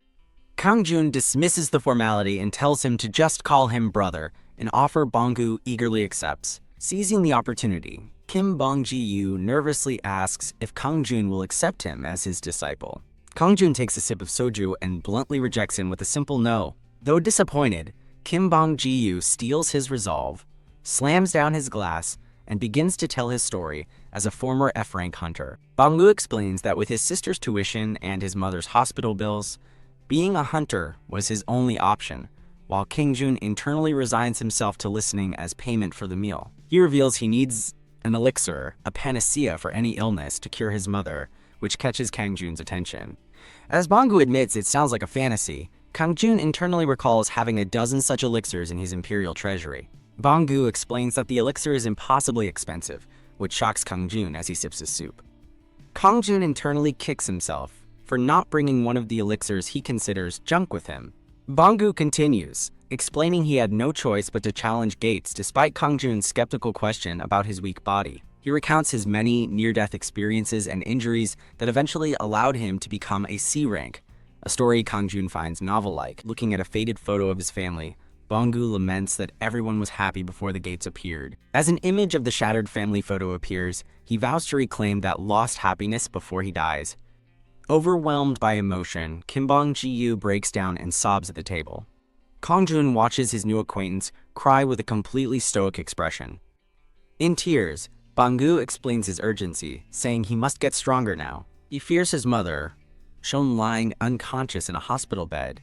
Kangjun dismisses the formality and tells him to just call him brother, an offer Bong-gu eagerly accepts. Seizing the opportunity, Kim Bong-ji nervously asks if Kangjun will accept him as his disciple. Kangjun takes a sip of soju and bluntly rejects him with a simple no. Though disappointed, Kim Bong-ji steals his resolve, slams down his glass, and begins to tell his story as a former F-rank hunter. Bong-gu explains that with his sister's tuition and his mother's hospital bills, being a hunter was his only option, while Kangjun internally resigns himself to listening as payment for the meal. He reveals he needs an elixir, a panacea for any illness, to cure his mother, which catches Kangjun's attention. As Bong-gu admits it sounds like a fantasy, Kangjun internally recalls having a dozen such elixirs in his imperial treasury. Bong-gu explains that the elixir is impossibly expensive, which shocks Kangjun as he sips his soup. Kangjun internally kicks himself for not bringing one of the elixirs he considers junk with him. Bong-gu continues, explaining he had no choice but to challenge Gates despite Kangjun's skeptical question about his weak body. He recounts his many near-death experiences and injuries that eventually allowed him to become a C rank, a story Kangjun finds novel-like. Looking at a faded photo of his family, Bong-gu laments that everyone was happy before the Gates appeared. As an image of the shattered family photo appears, he vows to reclaim that lost happiness before he dies. Overwhelmed by emotion, Kim Bong-ji breaks down and sobs at the table. Kangjun watches his new acquaintance cry with a completely stoic expression. In tears, Bong-gu explains his urgency, saying he must get stronger now. He fears his mother, shown lying unconscious in a hospital bed,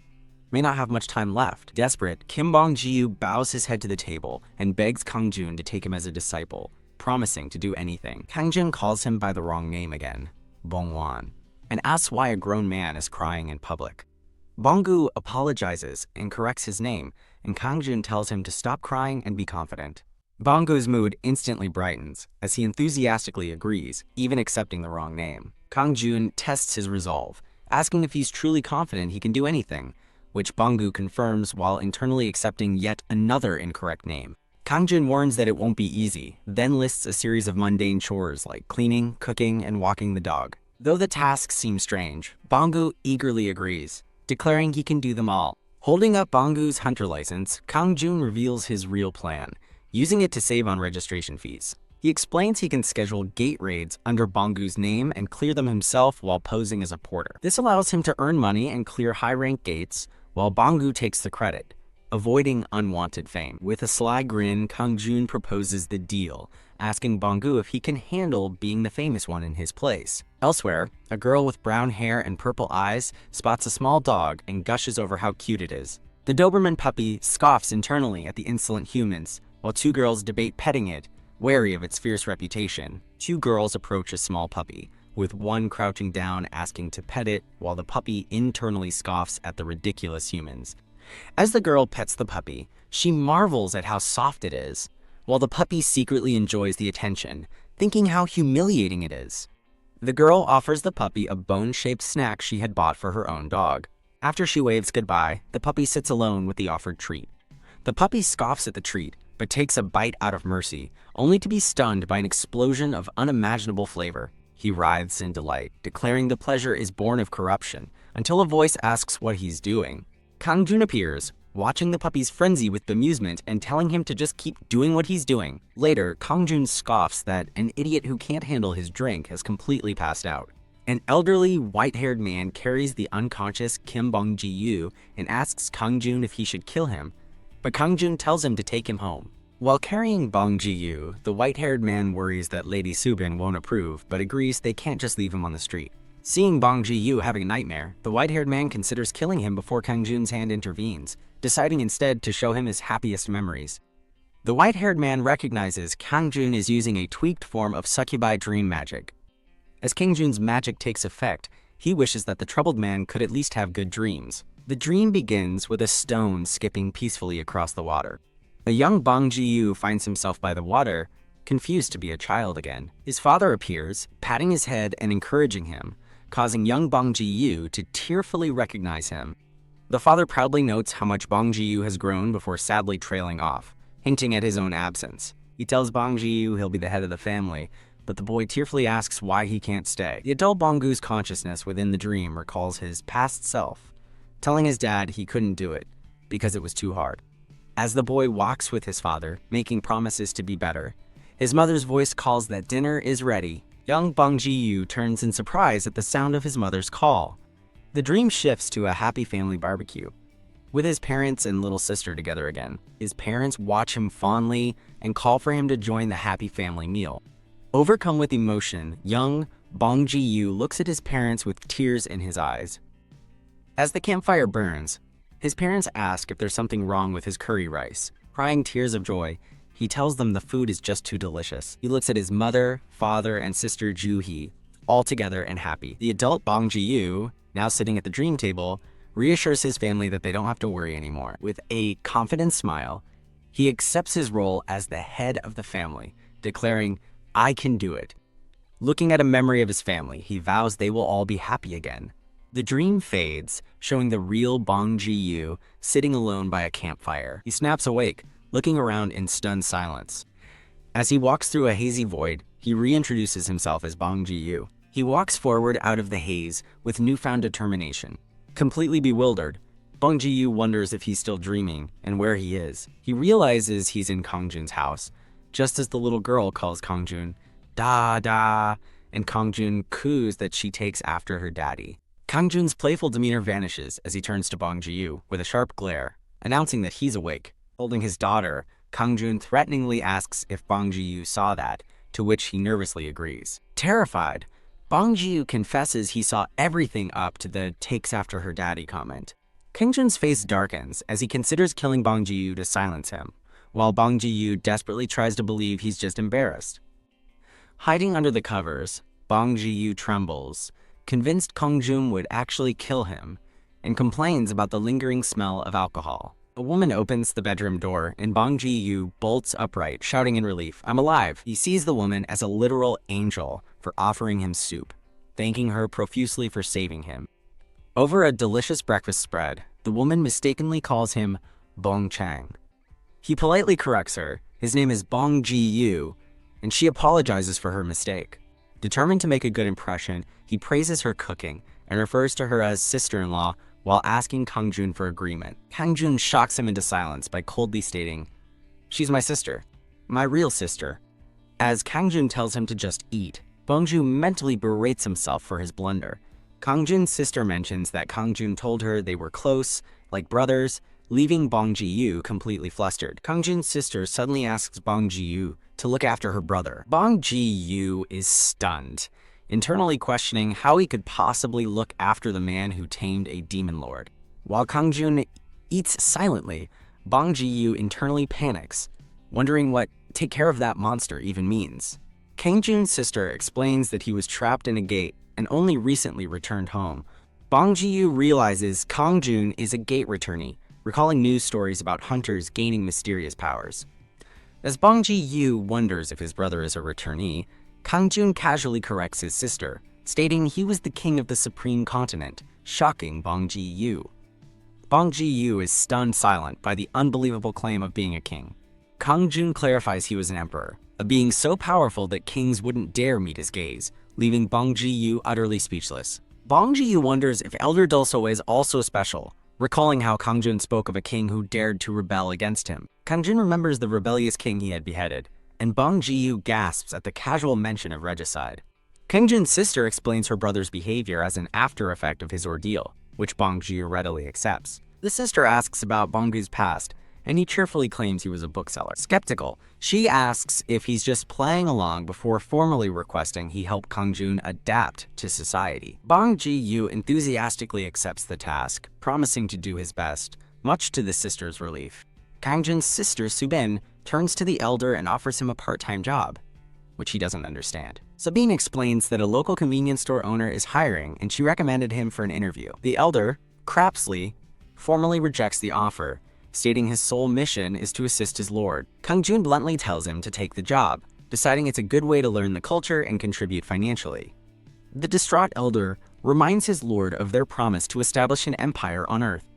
may not have much time left. Desperate, Kim Bong-ji bows his head to the table and begs Kangjun to take him as a disciple, promising to do anything. Kangjun calls him by the wrong name again, Bong-wan, and asks why a grown man is crying in public. Bong-gu apologizes and corrects his name, and Kangjun tells him to stop crying and be confident. Bong-gu's mood instantly brightens as he enthusiastically agrees, even accepting the wrong name. Kangjun tests his resolve, asking if he's truly confident he can do anything, which Bong-gu confirms while internally accepting yet another incorrect name. Kangjun warns that it won't be easy, then lists a series of mundane chores like cleaning, cooking, and walking the dog. Though the tasks seem strange, Bong-gu eagerly agrees, declaring he can do them all. Holding up Bong-gu's hunter license, Kangjun reveals his real plan, using it to save on registration fees. He explains he can schedule gate raids under Bong-gu's name and clear them himself while posing as a porter. This allows him to earn money and clear high-rank gates, while Bong-gu takes the credit, avoiding unwanted fame. With a sly grin, Kangjun proposes the deal, asking Bong-gu if he can handle being the famous one in his place. Elsewhere, a girl with brown hair and purple eyes spots a small dog and gushes over how cute it is. The Doberman puppy scoffs internally at the insolent humans, while two girls debate petting it, wary of its fierce reputation. Two girls approach a small puppy, with one crouching down asking to pet it while the puppy internally scoffs at the ridiculous humans. As the girl pets the puppy, she marvels at how soft it is, while the puppy secretly enjoys the attention, thinking how humiliating it is. The girl offers the puppy a bone-shaped snack she had bought for her own dog. After she waves goodbye, the puppy sits alone with the offered treat. The puppy scoffs at the treat, but takes a bite out of mercy, only to be stunned by an explosion of unimaginable flavor. He writhes in delight, declaring the pleasure is born of corruption, until a voice asks what he's doing. Kangjun appears, watching the puppy's frenzy with bemusement and telling him to just keep doing what he's doing. Later, Kangjun scoffs that an idiot who can't handle his drink has completely passed out. An elderly, white-haired man carries the unconscious Kim Bong-ji-yu and asks Kangjun if he should kill him, but Kangjun tells him to take him home. While carrying Bong Ji-yu, the white-haired man worries that Lady Subin won't approve, but agrees they can't just leave him on the street. Seeing Bong Ji-yu having a nightmare, the white-haired man considers killing him before Kangjun's hand intervenes, deciding instead to show him his happiest memories. The white-haired man recognizes Kangjun is using a tweaked form of succubi dream magic. As Kangjun's magic takes effect, he wishes that the troubled man could at least have good dreams. The dream begins with a stone skipping peacefully across the water. A young Bong Ji-yu finds himself by the water, confused to be a child again. His father appears, patting his head and encouraging him, causing young Bong Ji-yu to tearfully recognize him. The father proudly notes how much Bong Ji-yu has grown before sadly trailing off, hinting at his own absence. He tells Bong Ji-yu he'll be the head of the family, but the boy tearfully asks why he can't stay. The adult Bong-gu's consciousness within the dream recalls his past self, telling his dad he couldn't do it because it was too hard. As the boy walks with his father, making promises to be better, his mother's voice calls that dinner is ready. Young Bong Ji-yu turns in surprise at the sound of his mother's call. The dream shifts to a happy family barbecue, with his parents and little sister together again. His parents watch him fondly and call for him to join the happy family meal. Overcome with emotion, young Bong Ji-yu looks at his parents with tears in his eyes. As the campfire burns, his parents ask if there's something wrong with his curry rice. Crying tears of joy, he tells them the food is just too delicious. He looks at his mother, father, and sister Ju-hee, all together and happy. The adult Bong Ji-yu, now sitting at the dream table, reassures his family that they don't have to worry anymore. With a confident smile, he accepts his role as the head of the family, declaring, "I can do it." Looking at a memory of his family, he vows they will all be happy again. The dream fades, showing the real Bong Ji-yu sitting alone by a campfire. He snaps awake, looking around in stunned silence. As he walks through a hazy void, he reintroduces himself as Bong Ji-yu. He walks forward out of the haze with newfound determination. Completely bewildered, Bong Ji-yu wonders if he's still dreaming and where he is. He realizes he's in Kangjun's house, just as the little girl calls Kangjun "da da," and Kangjun coos that she takes after her daddy. Kangjun's playful demeanor vanishes as he turns to Bong Ji-yu with a sharp glare, announcing that he's awake. Holding his daughter, Kangjun threateningly asks if Bong Ji-yu saw that, to which he nervously agrees. Terrified, Bong Ji-yu confesses he saw everything up to the "takes after her daddy" comment. Kangjun's face darkens as he considers killing Bong Ji-yu to silence him, while Bong Ji-yu desperately tries to believe he's just embarrassed. Hiding under the covers, Bong Ji-yu trembles, convinced Kangjun would actually kill him, and complains about the lingering smell of alcohol. A woman opens the bedroom door, and Bong Ji-yu bolts upright, shouting in relief, "I'm alive!" He sees the woman as a literal angel for offering him soup, thanking her profusely for saving him. Over a delicious breakfast spread, the woman mistakenly calls him Bong Chang. He politely corrects her, his name is Bong Ji-yu, and she apologizes for her mistake. Determined to make a good impression, he praises her cooking and refers to her as sister-in-law while asking Kangjun for agreement. Kangjun shocks him into silence by coldly stating, "She's my sister, my real sister." As Kangjun tells him to just eat, Bongju mentally berates himself for his blunder. Kangjun's sister mentions that Kangjun told her they were close, like brothers, leaving Bong Ji-yu completely flustered. Kangjun's sister suddenly asks Bong Ji-yu to look after her brother. Bong Ji-yu is stunned, internally questioning how he could possibly look after the man who tamed a demon lord. While Kangjun eats silently, Bong Ji-yu internally panics, wondering what "take care of that monster" even means. Kang Jun's sister explains that he was trapped in a gate and only recently returned home. Bong Ji-yu realizes Kang Jun is a gate returnee, recalling news stories about hunters gaining mysterious powers. As Bong Ji-yu wonders if his brother is a returnee, Kang Jun casually corrects his sister, stating he was the king of the supreme continent, shocking Bong Ji-yu. Bong Ji-yu is stunned silent by the unbelievable claim of being a king. Kang Jun clarifies he was an emperor, a being so powerful that kings wouldn't dare meet his gaze, leaving Bong Ji-yu utterly speechless. Bong Ji-yu wonders if Elder Dulso is also special, recalling how Kang Jun spoke of a king who dared to rebel against him. Kang Jun remembers the rebellious king he had beheaded, and Bong Ji-yu gasps at the casual mention of regicide. Kang Jun's sister explains her brother's behavior as an after effect of his ordeal, which Bong Ji-yu readily accepts. The sister asks about Bong Ji's past, and he cheerfully claims he was a bookseller. Skeptical, she asks if he's just playing along before formally requesting he help Kang Jun adapt to society. Bong Ji-yu enthusiastically accepts the task, promising to do his best, much to the sister's relief. Kang Jun's sister, Subin, turns to the elder and offers him a part-time job, which he doesn't understand. Sabine explains that a local convenience store owner is hiring and she recommended him for an interview. The elder, Crapsley, formally rejects the offer, stating his sole mission is to assist his lord. Kang Jun bluntly tells him to take the job, deciding it's a good way to learn the culture and contribute financially. The distraught elder reminds his lord of their promise to establish an empire on Earth.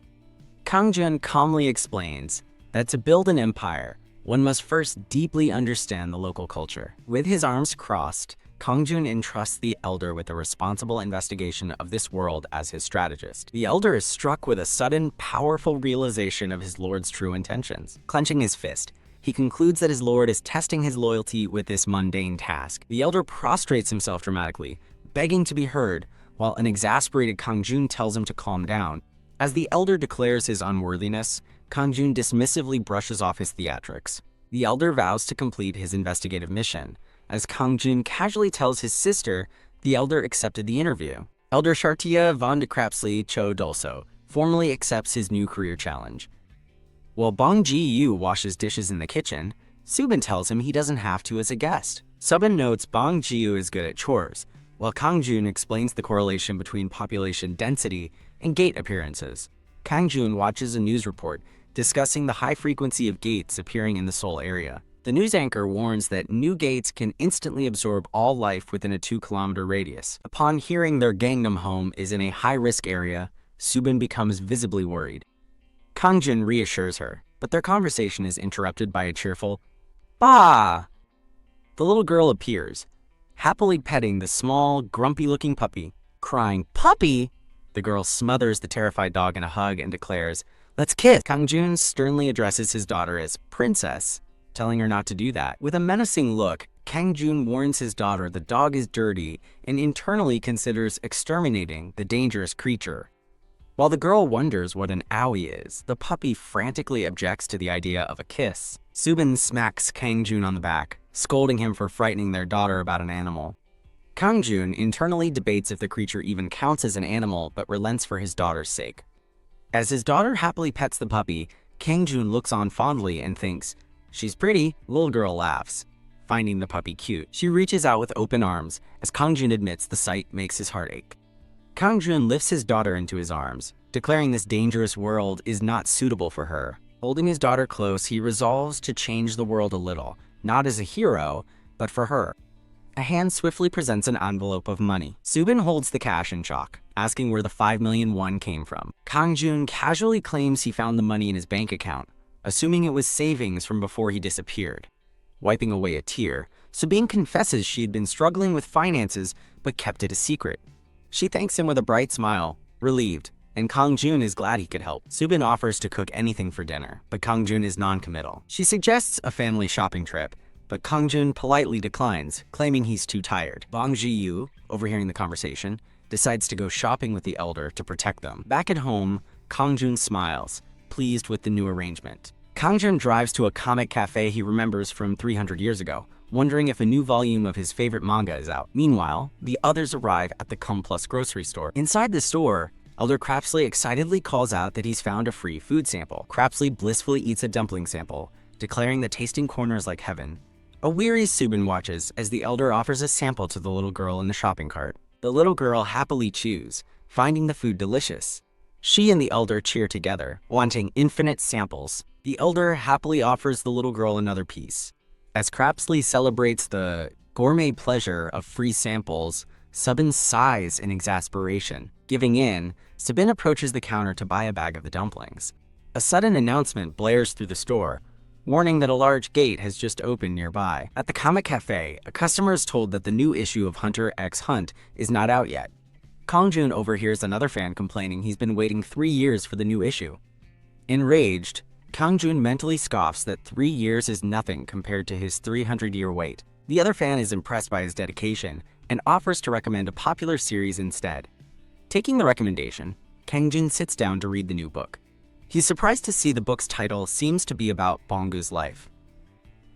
Kang Jun calmly explains that to build an empire, one must first deeply understand the local culture. With his arms crossed, Kang Jun entrusts the elder with a responsible investigation of this world as his strategist. The elder is struck with a sudden, powerful realization of his lord's true intentions. Clenching his fist, he concludes that his lord is testing his loyalty with this mundane task. The elder prostrates himself dramatically, begging to be heard, while an exasperated Kang Jun tells him to calm down. As the elder declares his unworthiness, Kang Jun dismissively brushes off his theatrics. The elder vows to complete his investigative mission. As Kang Jun casually tells his sister, the elder accepted the interview. Elder Shartia von de Crapsley Cho Dolso formally accepts his new career challenge. While Bong Ji-yu washes dishes in the kitchen, Subin tells him he doesn't have to as a guest. Subin notes Bong Ji-yu is good at chores, while Kang Jun explains the correlation between population density and gate appearances. Kang Jun watches a news report discussing the high frequency of gates appearing in the Seoul area. The news anchor warns that new gates can instantly absorb all life within a 2-kilometer radius. Upon hearing their Gangnam home is in a high-risk area, Subin becomes visibly worried. Kang Jun reassures her, but their conversation is interrupted by a cheerful "Bah!" The little girl appears, happily petting the small, grumpy-looking puppy. Crying, "Puppy!" The girl smothers the terrified dog in a hug and declares, "Let's kiss!" Kang Jun sternly addresses his daughter as Princess, telling her not to do that. With a menacing look, Kang Jun warns his daughter the dog is dirty and internally considers exterminating the dangerous creature. While the girl wonders what an owie is, the puppy frantically objects to the idea of a kiss. Subin smacks Kang Jun on the back, scolding him for frightening their daughter about an animal. Kang Jun internally debates if the creature even counts as an animal, but relents for his daughter's sake. As his daughter happily pets the puppy, Kang Jun looks on fondly and thinks, "She's pretty." The little girl laughs, finding the puppy cute. She reaches out with open arms, as Kang Jun admits the sight makes his heart ache. Kang Jun lifts his daughter into his arms, declaring this dangerous world is not suitable for her. Holding his daughter close, he resolves to change the world a little, not as a hero, but for her. A hand swiftly presents an envelope of money. Subin holds the cash in shock, asking where the 5 million won came from. Kang Jun casually claims he found the money in his bank account, assuming it was savings from before he disappeared. Wiping away a tear, Subin confesses she had been struggling with finances but kept it a secret. She thanks him with a bright smile, relieved, and Kang Jun is glad he could help. Subin offers to cook anything for dinner, but Kang Jun is non-committal. She suggests a family shopping trip, but Kang Jun politely declines, claiming he's too tired. Bong Ji-yu, overhearing the conversation, decides to go shopping with the elder to protect them. Back at home, Kang Jun smiles, pleased with the new arrangement. Kang Jun drives to a comic cafe he remembers from 300 years ago, wondering if a new volume of his favorite manga is out. Meanwhile, the others arrive at the Plus grocery store. Inside the store, Elder Crapsley excitedly calls out that he's found a free food sample. Crapsley blissfully eats a dumpling sample, declaring the tasting corner is like heaven. A weary Subin watches as the elder offers a sample to the little girl in the shopping cart. The little girl happily chews, finding the food delicious. She and the elder cheer together, wanting infinite samples. The elder happily offers the little girl another piece. As Crapsley celebrates the gourmet pleasure of free samples, Subin sighs in exasperation. Giving in, Subin approaches the counter to buy a bag of the dumplings. A sudden announcement blares through the store, warning that a large gate has just opened nearby. At the comic cafe, a customer is told that the new issue of Hunter x Hunt is not out yet. Kongjun overhears another fan complaining he's been waiting 3 years for the new issue. Enraged, Kongjun mentally scoffs that 3 years is nothing compared to his 300-year wait. The other fan is impressed by his dedication and offers to recommend a popular series instead. Taking the recommendation, Kongjun sits down to read the new book. He's surprised to see the book's title seems to be about Bonggu's life.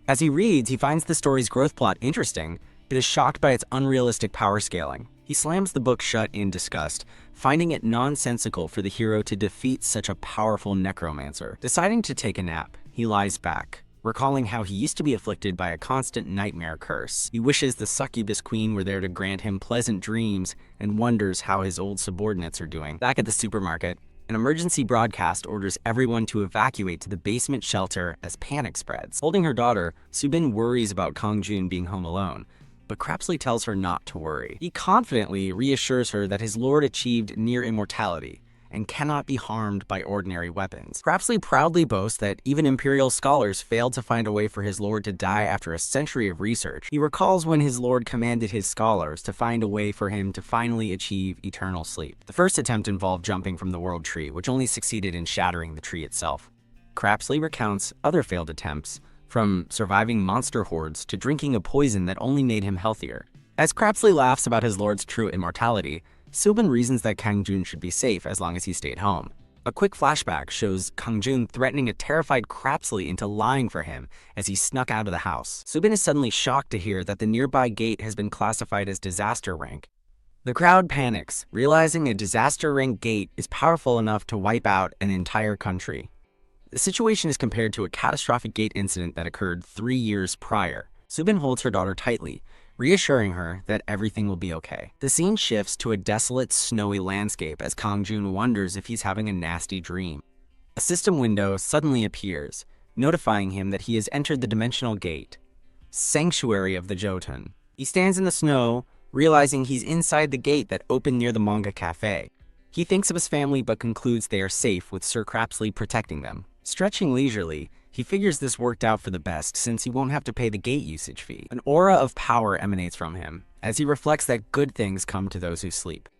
As he reads, he finds the story's growth plot interesting, but is shocked by its unrealistic power scaling. He slams the book shut in disgust, finding it nonsensical for the hero to defeat such a powerful necromancer. Deciding to take a nap, he lies back, recalling how he used to be afflicted by a constant nightmare curse. He wishes the succubus queen were there to grant him pleasant dreams and wonders how his old subordinates are doing. Back at the supermarket, an emergency broadcast orders everyone to evacuate to the basement shelter as panic spreads. Holding her daughter, Subin worries about Kongjun being home alone, but Crapsley tells her not to worry. He confidently reassures her that his lord achieved near immortality and cannot be harmed by ordinary weapons. Crapsley proudly boasts that even Imperial scholars failed to find a way for his lord to die after a century of research. He recalls when his lord commanded his scholars to find a way for him to finally achieve eternal sleep. The first attempt involved jumping from the world tree, which only succeeded in shattering the tree itself. Crapsley recounts other failed attempts, from surviving monster hordes to drinking a poison that only made him healthier. As Crapsley laughs about his lord's true immortality, Subin reasons that Kongjun should be safe as long as he stayed home. A quick flashback shows Kongjun threatening a terrified Crapsley into lying for him as he snuck out of the house. Subin is suddenly shocked to hear that the nearby gate has been classified as disaster rank. The crowd panics, realizing a disaster rank gate is powerful enough to wipe out an entire country. The situation is compared to a catastrophic gate incident that occurred 3 years prior. Subin holds her daughter tightly, reassuring her that everything will be okay. The scene shifts to a desolate, snowy landscape as Kongjun wonders if he's having a nasty dream. A system window suddenly appears, notifying him that he has entered the dimensional gate, sanctuary of the Jotun. He stands in the snow, realizing he's inside the gate that opened near the manga cafe. He thinks of his family but concludes they are safe with Sir Crapsley protecting them. Stretching leisurely, he figures this worked out for the best since he won't have to pay the gate usage fee. An aura of power emanates from him as he reflects that good things come to those who sleep.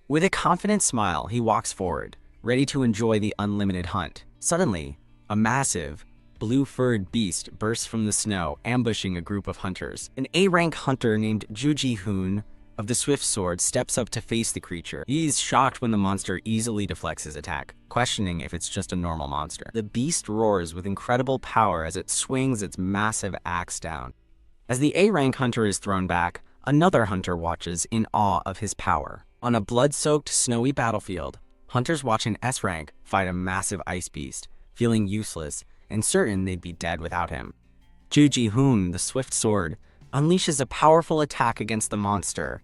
With a confident smile, he walks forward, ready to enjoy the unlimited hunt. Suddenly, a massive, blue-furred beast bursts from the snow, ambushing a group of hunters. An A-rank hunter named Juji Hoon of the Swift Sword steps up to face the creature. He's shocked when the monster easily deflects his attack, questioning if it's just a normal monster. The beast roars with incredible power as it swings its massive axe down. As the A-rank hunter is thrown back, another hunter watches in awe of his power. On a blood-soaked, snowy battlefield, hunters watch an S-rank fight a massive ice beast, feeling useless and certain they'd be dead without him. Juji Hoon, the Swift Sword, unleashes a powerful attack against the monster.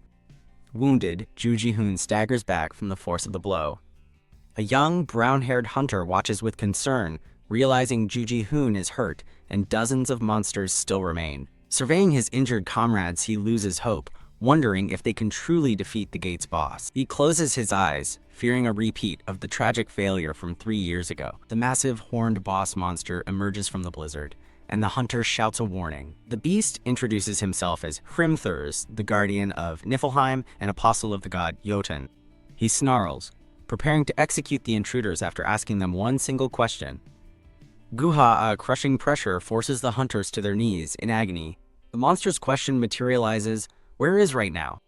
Wounded, Juji Hoon staggers back from the force of the blow. A young, brown-haired hunter watches with concern, realizing Juji Hoon is hurt and dozens of monsters still remain. Surveying his injured comrades, he loses hope, wondering if they can truly defeat the gate's boss. He closes his eyes, fearing a repeat of the tragic failure from 3 years ago. The massive, horned boss monster emerges from the blizzard, and the hunter shouts a warning. The beast introduces himself as Hrimthurs, the guardian of Niflheim and apostle of the god Jotun. He snarls, preparing to execute the intruders after asking them one single question. Guha, a crushing pressure, forces the hunters to their knees in agony. The monster's question materializes, "Where is right now?"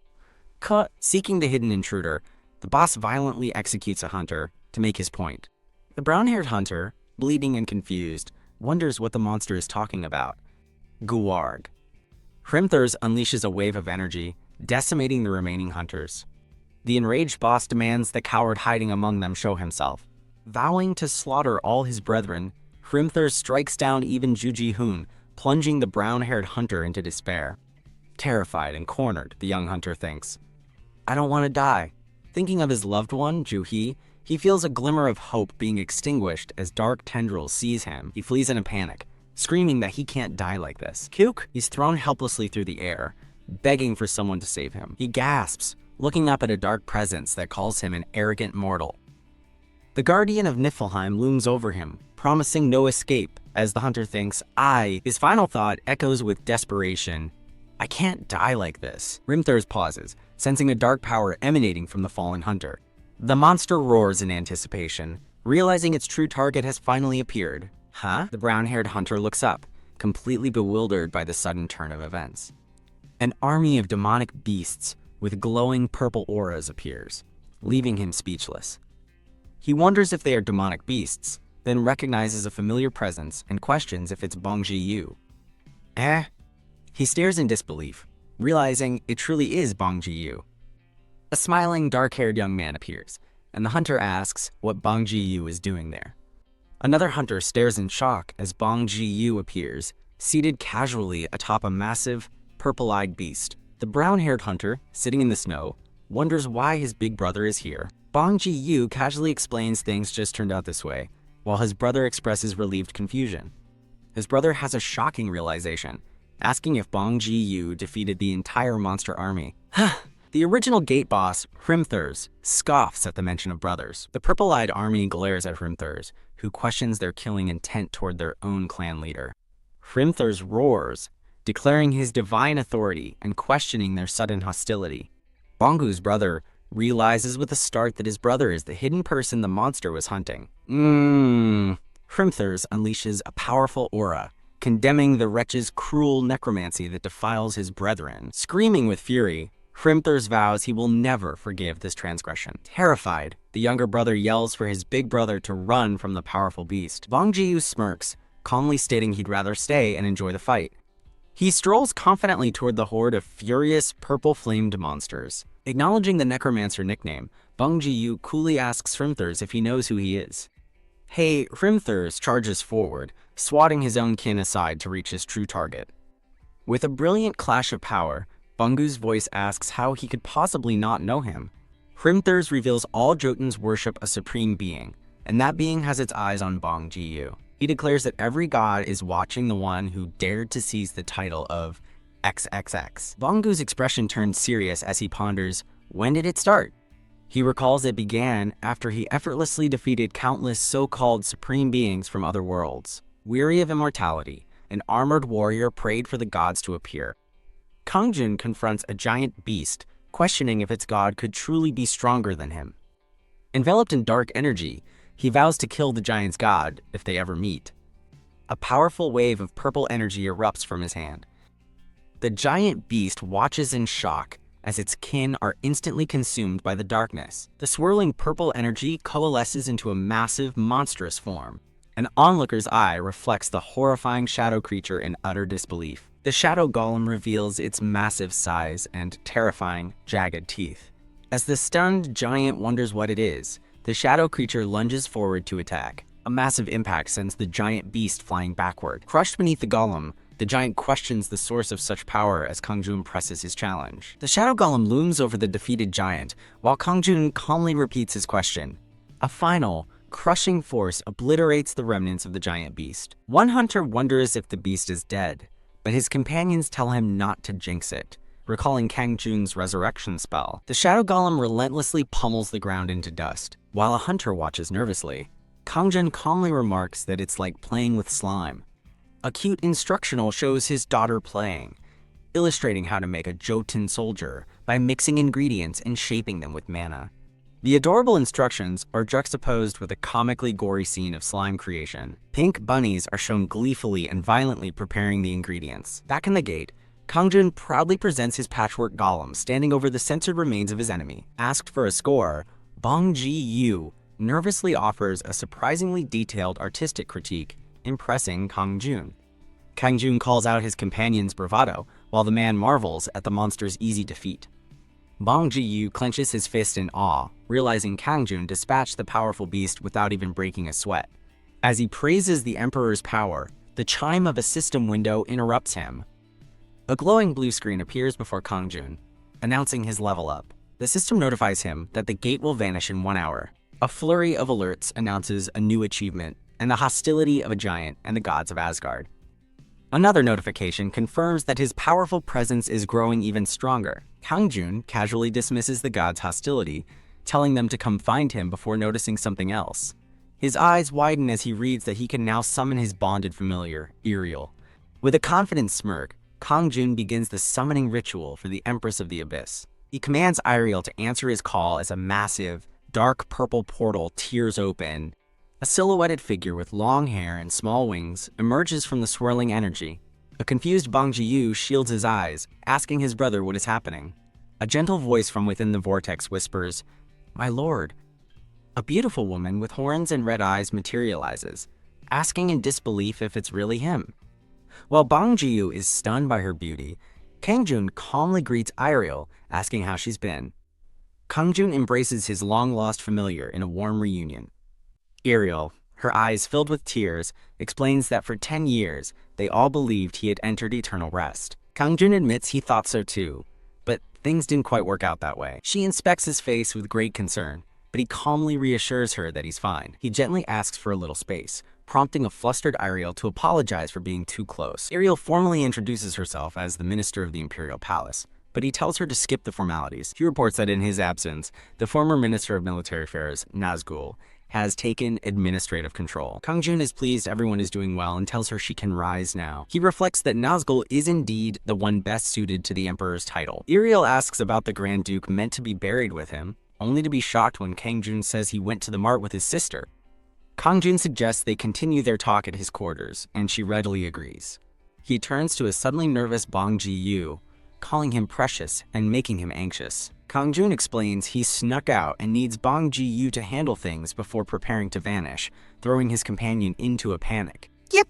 Seeking the hidden intruder, the boss violently executes a hunter to make his point. The brown-haired hunter, bleeding and confused, wonders what the monster is talking about. Guarg. Hrimthurs unleashes a wave of energy, decimating the remaining hunters. The enraged boss demands the coward hiding among them show himself. Vowing to slaughter all his brethren, Hrimthurs strikes down even Juji Hoon, plunging the brown-haired hunter into despair. Terrified and cornered, the young hunter thinks, "I don't want to die." Thinking of his loved one, Ju-hee, he feels a glimmer of hope being extinguished as dark tendrils seize him. He flees in a panic, screaming that he can't die like this. Kyuk! He's thrown helplessly through the air, begging for someone to save him. He gasps, looking up at a dark presence that calls him an arrogant mortal. The guardian of Niflheim looms over him, promising no escape, as the hunter thinks, His final thought echoes with desperation, "I can't die like this." Hrimthurs pauses, sensing a dark power emanating from the fallen hunter. The monster roars in anticipation, realizing its true target has finally appeared. Huh? The brown-haired hunter looks up, completely bewildered by the sudden turn of events. An army of demonic beasts with glowing purple auras appears, leaving him speechless. He wonders if they are demonic beasts, then recognizes a familiar presence and questions if it's Bong Ji-yu. He stares in disbelief, realizing it truly is Bong Ji-yu. A smiling, dark-haired young man appears, and the hunter asks what Bong Ji-yu is doing there. Another hunter stares in shock as Bong Ji-yu appears, seated casually atop a massive, purple-eyed beast. The brown-haired hunter, sitting in the snow, wonders why his big brother is here. Bong Ji-yu casually explains things just turned out this way, while his brother expresses relieved confusion. His brother has a shocking realization, asking if Bong Ji-yu defeated the entire monster army. The original gate boss, Hrimthurs, scoffs at the mention of brothers. The purple-eyed army glares at Hrimthurs, who questions their killing intent toward their own clan leader. Hrimthurs roars, declaring his divine authority and questioning their sudden hostility. Bongu's brother realizes with a start that his brother is the hidden person the monster was hunting. Hrimthurs unleashes a powerful aura, condemning the wretch's cruel necromancy that defiles his brethren. Screaming with fury, Hrimthurs vows he will never forgive this transgression. Terrified, the younger brother yells for his big brother to run from the powerful beast. Bong Ji-yu smirks, calmly stating he'd rather stay and enjoy the fight. He strolls confidently toward the horde of furious, purple-flamed monsters. Acknowledging the necromancer nickname, Bong Ji-yu coolly asks Hrimthurs if he knows who he is. Hey, Hrimthurs charges forward, swatting his own kin aside to reach his true target. With a brilliant clash of power, Bungu's voice asks how he could possibly not know him. Hrimthurs reveals all Jotuns worship a supreme being, and that being has its eyes on Bong Ji-yu. He declares that every god is watching the one who dared to seize the title of XXX. Bungu's expression turns serious as he ponders, when did it start? He recalls it began after he effortlessly defeated countless so-called supreme beings from other worlds. Weary of immortality, an armored warrior prayed for the gods to appear. Kangjun confronts a giant beast, questioning if its god could truly be stronger than him. Enveloped in dark energy, he vows to kill the giant's god if they ever meet. A powerful wave of purple energy erupts from his hand. The giant beast watches in shock as its kin are instantly consumed by the darkness. The swirling purple energy coalesces into a massive, monstrous form. An onlooker's eye reflects the horrifying shadow creature in utter disbelief. The shadow golem reveals its massive size and terrifying, jagged teeth. As the stunned giant wonders what it is, the shadow creature lunges forward to attack. A massive impact sends the giant beast flying backward. Crushed beneath the golem, the giant questions the source of such power as Kangjun presses his challenge. The shadow golem looms over the defeated giant, while Kangjun calmly repeats his question. A final, crushing force obliterates the remnants of the giant beast. One hunter wonders if the beast is dead, but his companions tell him not to jinx it, recalling Kangjun's resurrection spell. The shadow golem relentlessly pummels the ground into dust. While a hunter watches nervously, Kangjun calmly remarks that it's like playing with slime. A cute instructional shows his daughter playing, illustrating how to make a Jotun soldier by mixing ingredients and shaping them with mana. The adorable instructions are juxtaposed with a comically gory scene of slime creation. Pink bunnies are shown gleefully and violently preparing the ingredients. Back in the gate, Kangjun proudly presents his patchwork golem standing over the censored remains of his enemy. Asked for a score, Bong Ji-yu nervously offers a surprisingly detailed artistic critique, impressing Kangjun. Kangjun calls out his companion's bravado, while the man marvels at the monster's easy defeat. Bong Ji-yu clenches his fist in awe, realizing Kangjun dispatched the powerful beast without even breaking a sweat. As he praises the emperor's power, The chime of a system window interrupts him. A glowing blue screen appears before Kangjun, announcing his level up. The system notifies him that the gate will vanish in 1 hour. A flurry of alerts announces a new achievement and the hostility of a giant and the gods of Asgard. Another notification confirms that his powerful presence is growing even stronger. Kangjun casually dismisses the gods' hostility, telling them to come find him before noticing something else. His eyes widen as he reads that he can now summon his bonded familiar, Iriel. With a confident smirk, Kangjun begins the summoning ritual for the Empress of the Abyss. He commands Iriel to answer his call as a massive, dark purple portal tears open. A silhouetted figure with long hair and small wings emerges from the swirling energy. A confused Bang Ji-yu shields his eyes, asking his brother what is happening. A gentle voice from within the vortex whispers, "My lord." A beautiful woman with horns and red eyes materializes, asking in disbelief if it's really him. While Bang Ji-yu is stunned by her beauty, Kangjun calmly greets Iriel, asking how she's been. Kangjun embraces his long-lost familiar in a warm reunion. Iriel, her eyes filled with tears, explains that for 10 years, they all believed he had entered eternal rest. Kangjun admits he thought so too, but things didn't quite work out that way. She inspects his face with great concern, but he calmly reassures her that he's fine. He gently asks for a little space, prompting a flustered Iriel to apologize for being too close. Iriel formally introduces herself as the Minister of the Imperial Palace, but he tells her to skip the formalities. He reports that in his absence, the former Minister of Military Affairs, Nazgul, has taken administrative control. Kangjun is pleased everyone is doing well and tells her she can rise now. He reflects that Nazgul is indeed the one best suited to the Emperor's title. Iriel asks about the Grand Duke meant to be buried with him, only to be shocked when Kangjun says he went to the mart with his sister. Kangjun suggests they continue their talk at his quarters, and she readily agrees. He turns to a suddenly nervous Bang Ji-yu, calling him precious and making him anxious. Kangjun explains he snuck out and needs Bang Ji-yu to handle things before preparing to vanish, throwing his companion into a panic. Yep!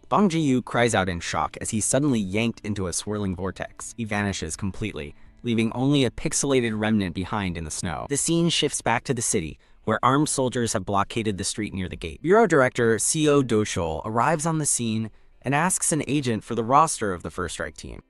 Bang Ji-yu cries out in shock as he's suddenly yanked into a swirling vortex. He vanishes completely, leaving only a pixelated remnant behind in the snow. The scene shifts back to the city, where armed soldiers have blockaded the street near the gate. Bureau Director Co. Do-shol arrives on the scene and asks an agent for the roster of the First Strike team.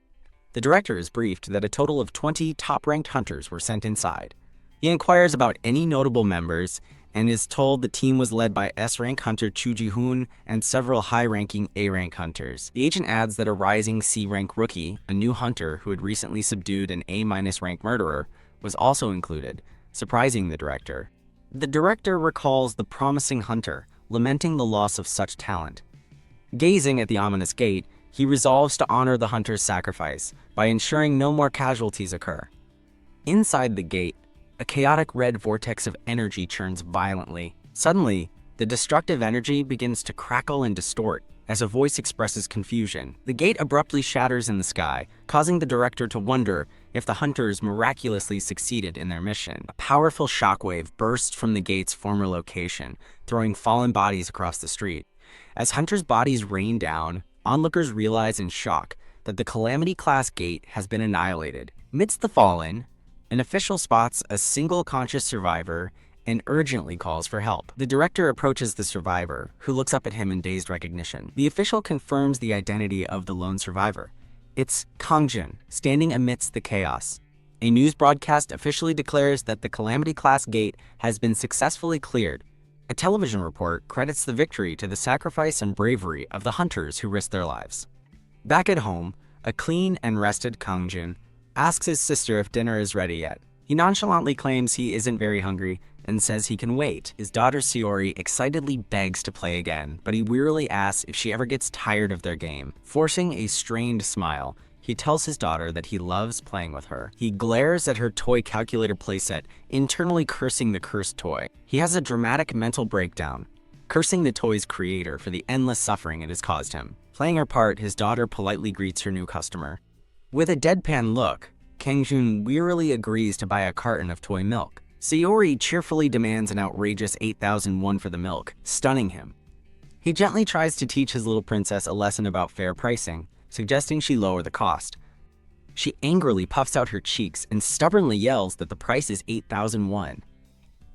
The director is briefed that a total of 20 top-ranked hunters were sent inside. He inquires about any notable members and is told the team was led by S-rank hunter Chu Ji-hoon and several high-ranking A-rank hunters. The agent adds that a rising C-rank rookie, a new hunter who had recently subdued an A-rank murderer, was also included, surprising the director. The director recalls the promising hunter, lamenting the loss of such talent. Gazing at the ominous gate, he resolves to honor the hunter's sacrifice by ensuring no more casualties occur. Inside the gate, a chaotic red vortex of energy churns violently. Suddenly, the destructive energy begins to crackle and distort as a voice expresses confusion. The gate abruptly shatters in the sky, causing the director to wonder if the hunters miraculously succeeded in their mission. A powerful shockwave bursts from the gate's former location, throwing fallen bodies across the street. As hunters' bodies rain down, onlookers realize in shock that the Calamity-class gate has been annihilated. Amidst the fallen, an official spots a single conscious survivor and urgently calls for help. The director approaches the survivor, who looks up at him in dazed recognition. The official confirms the identity of the lone survivor. It's Kangjun, standing amidst the chaos. A news broadcast officially declares that the Calamity-class gate has been successfully cleared. A television report credits the victory to the sacrifice and bravery of the hunters who risked their lives. Back at home, a clean and rested Kangjun asks his sister if dinner is ready yet. He nonchalantly claims he isn't very hungry and says he can wait. His daughter Saori excitedly begs to play again, but he wearily asks if she ever gets tired of their game. Forcing a strained smile, he tells his daughter that he loves playing with her. He glares at her toy calculator playset, internally cursing the cursed toy. He has a dramatic mental breakdown, cursing the toy's creator for the endless suffering it has caused him. Playing her part, his daughter politely greets her new customer. With a deadpan look, Kangjun wearily agrees to buy a carton of toy milk. Saori cheerfully demands an outrageous 8,000 won for the milk, stunning him. He gently tries to teach his little princess a lesson about fair pricing, suggesting she lower the cost. She angrily puffs out her cheeks and stubbornly yells that the price is 8,000 won.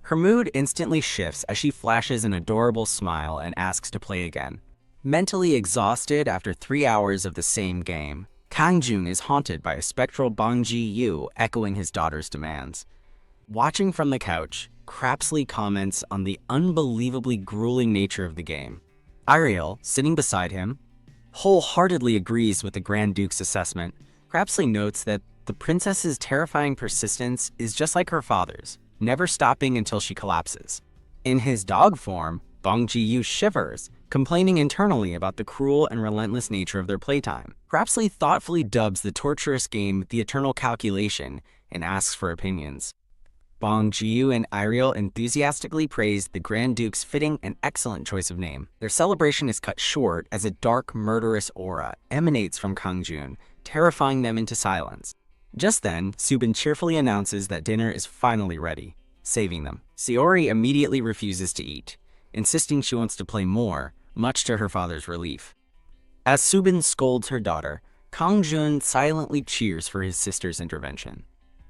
Her mood instantly shifts as she flashes an adorable smile and asks to play again. Mentally exhausted after 3 hours of the same game, Kangjun is haunted by a spectral Bang Ji-yu echoing his daughter's demands. Watching from the couch, Crapsley comments on the unbelievably grueling nature of the game. Ariel, sitting beside him, wholeheartedly agrees with the Grand Duke's assessment. Crapsley notes that the princess's terrifying persistence is just like her father's, never stopping until she collapses. In his dog form, Bang Ji-yu shivers, complaining internally about the cruel and relentless nature of their playtime. Crapsley thoughtfully dubs the torturous game the Eternal Calculation and asks for opinions. Bang Ji-yu and Ariel enthusiastically praised the Grand Duke's fitting and excellent choice of name. Their celebration is cut short as a dark, murderous aura emanates from Kangjun, terrifying them into silence. Just then, Subin cheerfully announces that dinner is finally ready, saving them. Saori immediately refuses to eat, insisting she wants to play more, much to her father's relief. As Subin scolds her daughter, Kangjun silently cheers for his sister's intervention.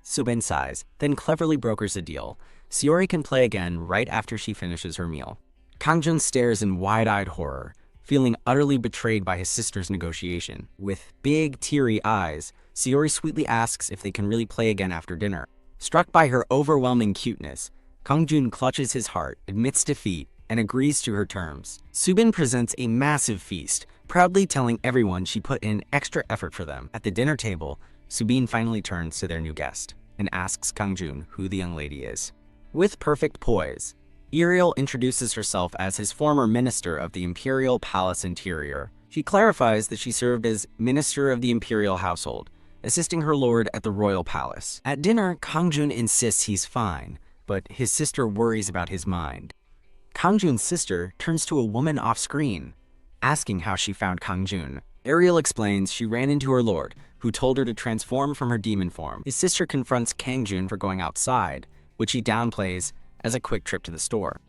Subin sighs, then cleverly brokers a deal. Saori can play again right after she finishes her meal. Kangjun stares in wide-eyed horror, feeling utterly betrayed by his sister's negotiation. With big, teary eyes, Saori sweetly asks if they can really play again after dinner. Struck by her overwhelming cuteness, Kangjun clutches his heart, admits defeat, and agrees to her terms. Subin presents a massive feast, proudly telling everyone she put in extra effort for them. At the dinner table, Subin finally turns to their new guest and asks Kangjun who the young lady is. With perfect poise, Ariel introduces herself as his former minister of the Imperial Palace Interior. She clarifies that she served as minister of the Imperial household, assisting her lord at the royal palace. At dinner, Kangjun insists he's fine, but his sister worries about his mind. Kangjun's sister turns to a woman off-screen, asking how she found Kangjun. Ariel explains she ran into her lord, who told her to transform from her demon form. His sister confronts Kangjun for going outside, which he downplays as a quick trip to the store.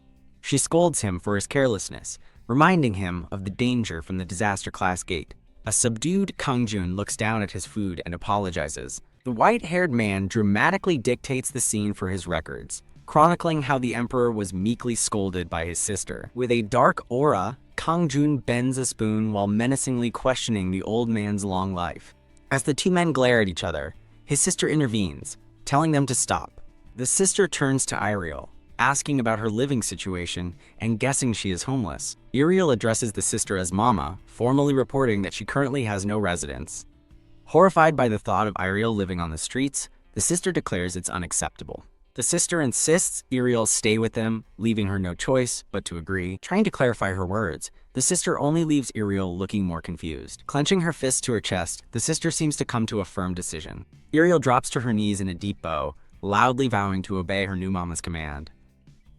She scolds him for his carelessness, reminding him of the danger from the disaster class gate. A subdued Kangjun looks down at his food and apologizes. The white-haired man dramatically dictates the scene for his records, chronicling how the emperor was meekly scolded by his sister. With a dark aura, Kangjun bends a spoon while menacingly questioning the old man's long life. As the two men glare at each other, his sister intervenes, telling them to stop. The sister turns to Ariel, asking about her living situation and guessing she is homeless. Ariel addresses the sister as Mama, formally reporting that she currently has no residence. Horrified by the thought of Ariel living on the streets, the sister declares it's unacceptable. The sister insists Ariel stay with them, leaving her no choice but to agree. Trying to clarify her words, the sister only leaves Ariel looking more confused. Clenching her fist to her chest, the sister seems to come to a firm decision. Ariel drops to her knees in a deep bow, loudly vowing to obey her new mama's command.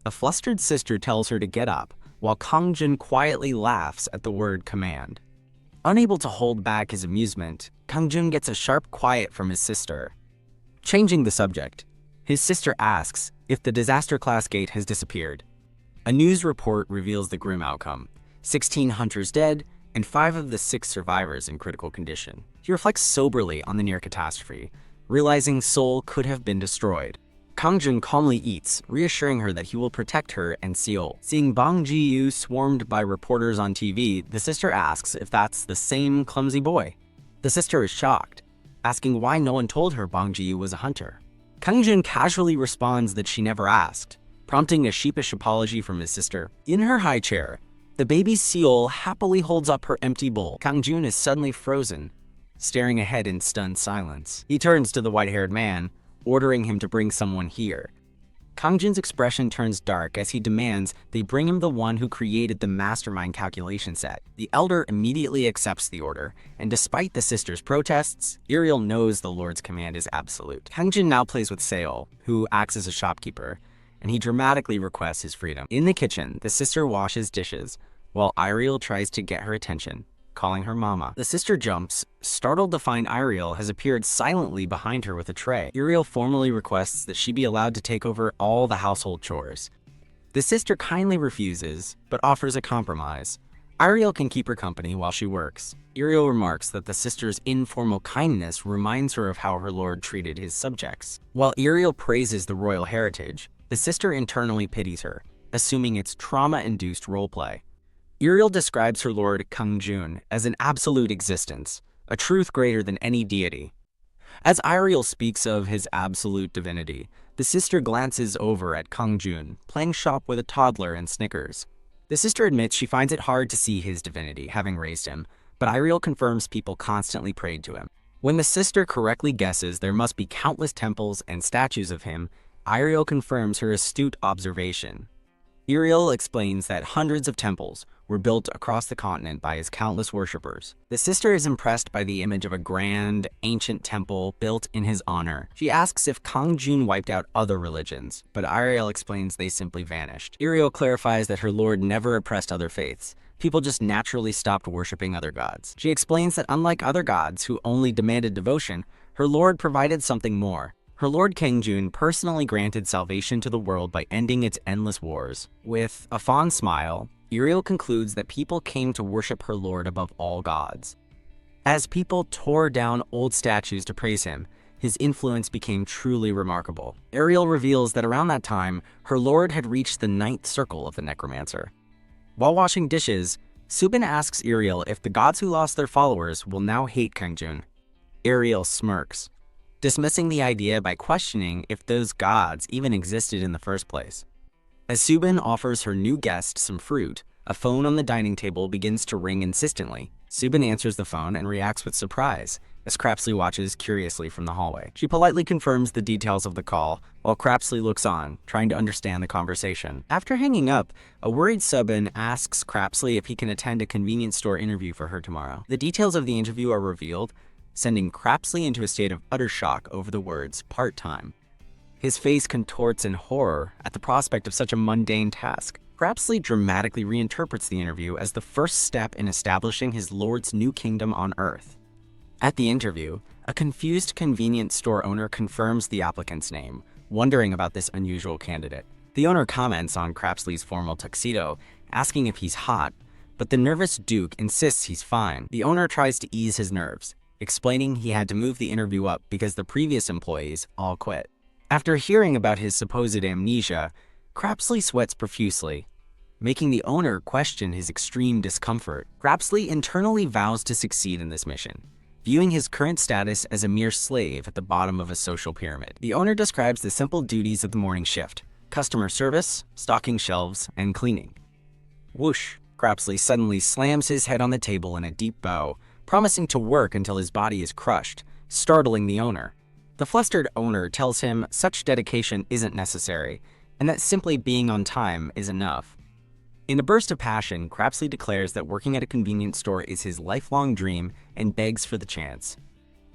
A flustered sister tells her to get up, while Kangjun quietly laughs at the word command. Unable to hold back his amusement, Kangjun gets a sharp quiet from his sister. Changing the subject, his sister asks if the disaster class gate has disappeared. A news report reveals the grim outcome: 16 hunters dead, and 5 of the 6 survivors in critical condition. He reflects soberly on the near catastrophe, realizing Seoul could have been destroyed. Kangjun calmly eats, reassuring her that he will protect her and Seoul. Seeing Bang Ji-yu swarmed by reporters on TV, the sister asks if that's the same clumsy boy. The sister is shocked, asking why no one told her Bang Ji-yu was a hunter. Kangjun casually responds that she never asked, prompting a sheepish apology from his sister. In her high chair, the baby Seoul happily holds up her empty bowl. Kangjun is suddenly frozen, staring ahead in stunned silence. He turns to the white-haired man, ordering him to bring someone here. Kangjun's expression turns dark as he demands they bring him the one who created the mastermind calculation set. The elder immediately accepts the order, and despite the sister's protests, Ariel knows the Lord's command is absolute. Kangjun now plays with Seol, who acts as a shopkeeper, and he dramatically requests his freedom. In the kitchen, the sister washes dishes, while Ariel tries to get her attention, calling her Mama. The sister jumps, startled to find Ariel has appeared silently behind her with a tray. Ariel formally requests that she be allowed to take over all the household chores. The sister kindly refuses, but offers a compromise. Ariel can keep her company while she works. Ariel remarks that the sister's informal kindness reminds her of how her lord treated his subjects. While Ariel praises the royal heritage, the sister internally pities her, assuming it's trauma-induced roleplay. Uriel describes her lord Kung Jun as an absolute existence, a truth greater than any deity. As Uriel speaks of his absolute divinity, the sister glances over at Kung Jun, playing shop with a toddler and Snickers. The sister admits she finds it hard to see his divinity, having raised him, but Uriel confirms people constantly prayed to him. When the sister correctly guesses there must be countless temples and statues of him, Uriel confirms her astute observation. Uriel explains that hundreds of temples were built across the continent by his countless worshippers. The sister is impressed by the image of a grand, ancient temple built in his honor. She asks if Kang Jun wiped out other religions, but Uriel explains they simply vanished. Uriel clarifies that her lord never oppressed other faiths. People just naturally stopped worshipping other gods. She explains that unlike other gods who only demanded devotion, her lord provided something more. Her lord Kang Jun personally granted salvation to the world by ending its endless wars. With a fond smile, Uriel concludes that people came to worship her lord above all gods. As people tore down old statues to praise him, his influence became truly remarkable. Uriel reveals that around that time, her lord had reached the 9th circle of the necromancer. While washing dishes, Subin asks Uriel if the gods who lost their followers will now hate Kang Jun. Uriel smirks, dismissing the idea by questioning if those gods even existed in the first place. As Subin offers her new guest some fruit, a phone on the dining table begins to ring insistently. Subin answers the phone and reacts with surprise, as Crapsley watches curiously from the hallway. She politely confirms the details of the call, while Crapsley looks on, trying to understand the conversation. After hanging up, a worried Subin asks Crapsley if he can attend a convenience store interview for her tomorrow. The details of the interview are revealed, sending Crapsley into a state of utter shock over the words part-time. His face contorts in horror at the prospect of such a mundane task. Crapsley dramatically reinterprets the interview as the first step in establishing his lord's new kingdom on Earth. At the interview, a confused convenience store owner confirms the applicant's name, wondering about this unusual candidate. The owner comments on Crapsley's formal tuxedo, asking if he's hot, but the nervous Duke insists he's fine. The owner tries to ease his nerves, explaining he had to move the interview up because the previous employees all quit. After hearing about his supposed amnesia, Crapsley sweats profusely, making the owner question his extreme discomfort. Crapsley internally vows to succeed in this mission, viewing his current status as a mere slave at the bottom of a social pyramid. The owner describes the simple duties of the morning shift: customer service, stocking shelves, and cleaning. Whoosh! Crapsley suddenly slams his head on the table in a deep bow, promising to work until his body is crushed, startling the owner. The flustered owner tells him such dedication isn't necessary, and that simply being on time is enough. In a burst of passion, Crapsley declares that working at a convenience store is his lifelong dream and begs for the chance.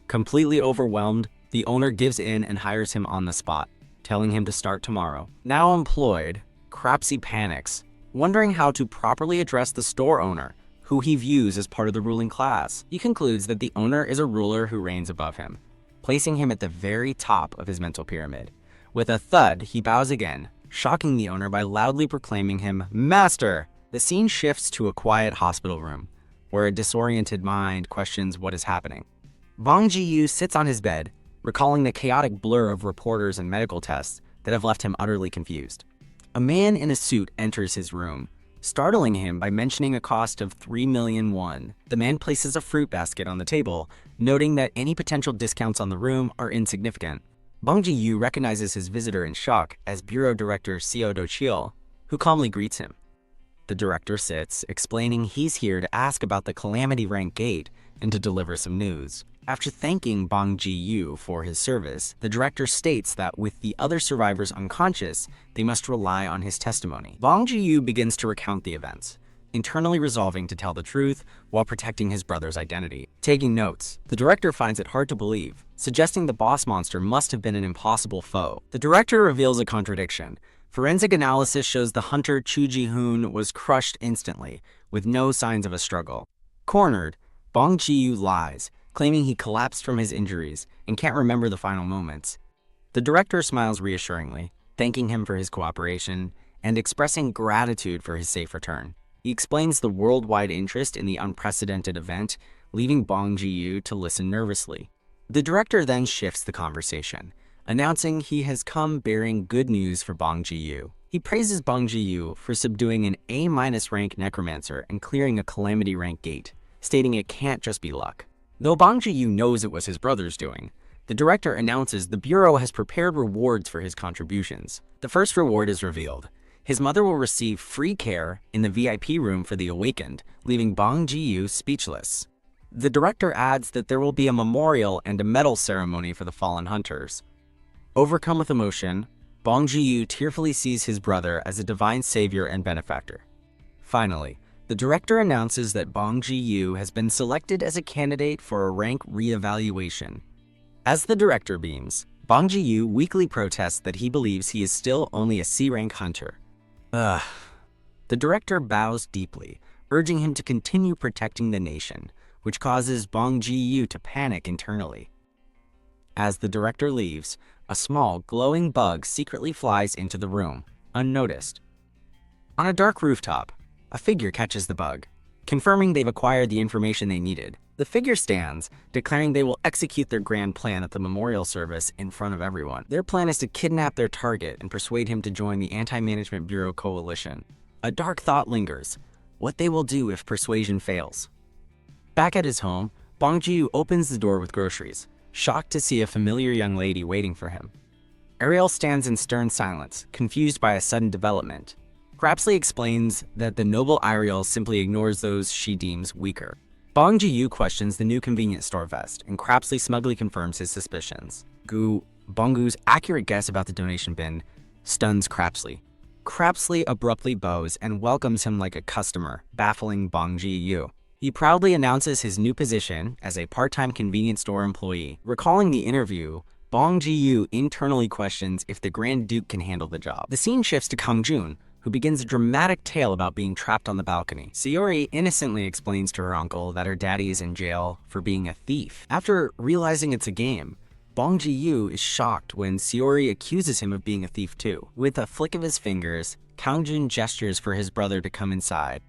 Completely overwhelmed, the owner gives in and hires him on the spot, telling him to start tomorrow. Now employed, Crapsley panics, wondering how to properly address the store owner, who he views as part of the ruling class. He concludes that the owner is a ruler who reigns above him, placing him at the very top of his mental pyramid. With a thud, he bows again, shocking the owner by loudly proclaiming him Master! The scene shifts to a quiet hospital room, where a disoriented mind questions what is happening. Bong Ji-yu sits on his bed, recalling the chaotic blur of reporters and medical tests that have left him utterly confused. A man in a suit enters his room, startling him by mentioning a cost of 3 million won. The man places a fruit basket on the table, noting that any potential discounts on the room are insignificant. Bong Ji-yu recognizes his visitor in shock as Bureau Director Seo Do-cheol, who calmly greets him. The director sits, explaining he's here to ask about the Calamity Rank Gate and to deliver some news. After thanking Bong Ji-yu for his service, the director states that with the other survivors unconscious, they must rely on his testimony. Bong Ji-yu begins to recount the events, internally resolving to tell the truth while protecting his brother's identity. Taking notes, the director finds it hard to believe, suggesting the boss monster must have been an impossible foe. The director reveals a contradiction. Forensic analysis shows the hunter Chu Ji-hoon was crushed instantly, with no signs of a struggle. Cornered, Bong Ji-yu lies, claiming he collapsed from his injuries and can't remember the final moments. The director smiles reassuringly, thanking him for his cooperation and expressing gratitude for his safe return. He explains the worldwide interest in the unprecedented event, leaving Bong Ji-yu to listen nervously. The director then shifts the conversation, announcing he has come bearing good news for Bong Ji-yu. He praises Bong Ji-yu for subduing an A-rank necromancer and clearing a calamity rank gate, stating it can't just be luck. Though Bong Ji-yu knows it was his brother's doing, the director announces the Bureau has prepared rewards for his contributions. The first reward is revealed. His mother will receive free care in the VIP room for the awakened, leaving Bong Ji-yu speechless. The director adds that there will be a memorial and a medal ceremony for the fallen hunters. Overcome with emotion, Bong Ji-yu tearfully sees his brother as a divine savior and benefactor. Finally, the director announces that Bong Ji-yu has been selected as a candidate for a rank re-evaluation. As the director beams, Bong Ji-yu weakly protests that he believes he is still only a C-rank hunter. Ugh. The director bows deeply, urging him to continue protecting the nation, which causes Bong Ji-yu to panic internally. As the director leaves, a small, glowing bug secretly flies into the room, unnoticed. On a dark rooftop, a figure catches the bug, confirming they've acquired the information they needed. The figure stands, declaring they will execute their grand plan at the memorial service in front of everyone. Their plan is to kidnap their target and persuade him to join the Anti-Management Bureau coalition. A dark thought lingers: what they will do if persuasion fails. Back at his home, Bong Ji-yu opens the door with groceries, shocked to see a familiar young lady waiting for him. Ariel stands in stern silence, confused by a sudden development. Crapsley explains that the noble Ariel simply ignores those she deems weaker. Bong Ji-yu questions the new convenience store vest, and Crapsley smugly confirms his suspicions. Bongu's accurate guess about the donation bin stuns Crapsley. Crapsley abruptly bows and welcomes him like a customer, baffling Bong Ji-yu. He proudly announces his new position as a part-time convenience store employee. Recalling the interview, Bong Ji-yu internally questions if the Grand Duke can handle the job. The scene shifts to Kang-jun, who begins a dramatic tale about being trapped on the balcony. Sayori innocently explains to her uncle that her daddy is in jail for being a thief. After realizing it's a game, Bong Ji-yu is shocked when Sayori accuses him of being a thief too. With a flick of his fingers, Kang-jun gestures for his brother to come inside.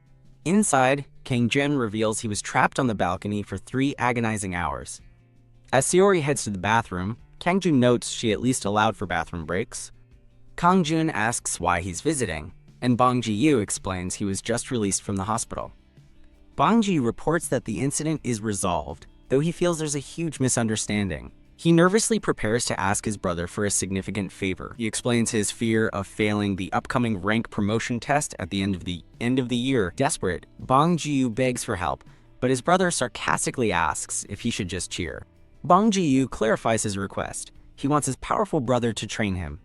Inside, Kang-jun reveals he was trapped on the balcony for 3 agonizing hours. As Sayori heads to the bathroom, Kang-jun notes she at least allowed for bathroom breaks. Kang-jun asks why he's visiting, and Bong Ji-yu explains he was just released from the hospital. Bong Ji reports that the incident is resolved, though he feels there's a huge misunderstanding. He nervously prepares to ask his brother for a significant favor. He explains his fear of failing the upcoming rank promotion test at the end of the year. Desperate, Bong Ji begs for help, but his brother sarcastically asks if he should just cheer. Bong Ji clarifies his request. He wants his powerful brother to train him.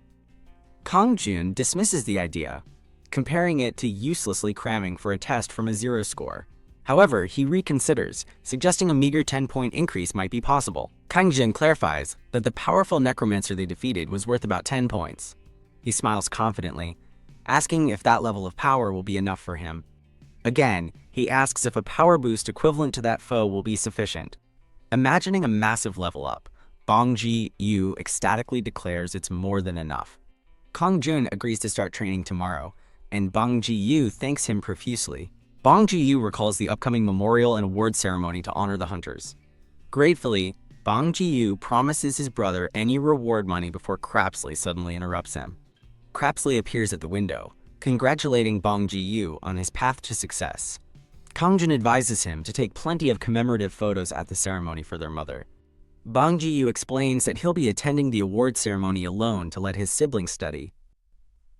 Kang-jun dismisses the idea, comparing it to uselessly cramming for a test from a 0 score. However, he reconsiders, suggesting a meager 10-point increase might be possible. Kang-jun clarifies that the powerful necromancer they defeated was worth about 10 points. He smiles confidently, asking if that level of power will be enough for him. Again, he asks if a power boost equivalent to that foe will be sufficient. Imagining a massive level up, Bong Ji-yu ecstatically declares it's more than enough. Kang-jun agrees to start training tomorrow, and Bong Ji thanks him profusely. Bong Ji recalls the upcoming memorial and award ceremony to honor the hunters. Gratefully, Bong Ji promises his brother any reward money before Crapsley suddenly interrupts him. Crapsley appears at the window, congratulating Bong Ji on his path to success. Kang-jun advises him to take plenty of commemorative photos at the ceremony for their mother. Bong Ji explains that he'll be attending the award ceremony alone to let his siblings study.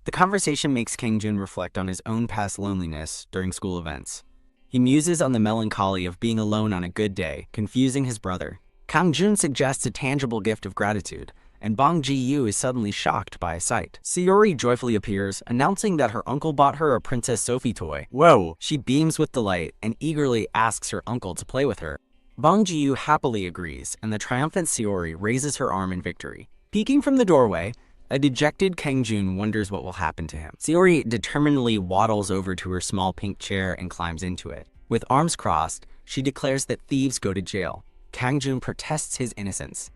The conversation makes Kang-jun reflect on his own past loneliness during school events. He muses on the melancholy of being alone on a good day, confusing his brother. Kang-jun suggests a tangible gift of gratitude, and Bong Ji is suddenly shocked by a sight. Sayori joyfully appears, announcing that her uncle bought her a Princess Sophie toy. Whoa! She beams with delight and eagerly asks her uncle to play with her. Bong Ji happily agrees, and the triumphant Sayori raises her arm in victory. Peeking from the doorway, a dejected Kang-jun wonders what will happen to him. Sayori determinedly waddles over to her small pink chair and climbs into it. With arms crossed, she declares that thieves go to jail. Kang-jun protests his innocence.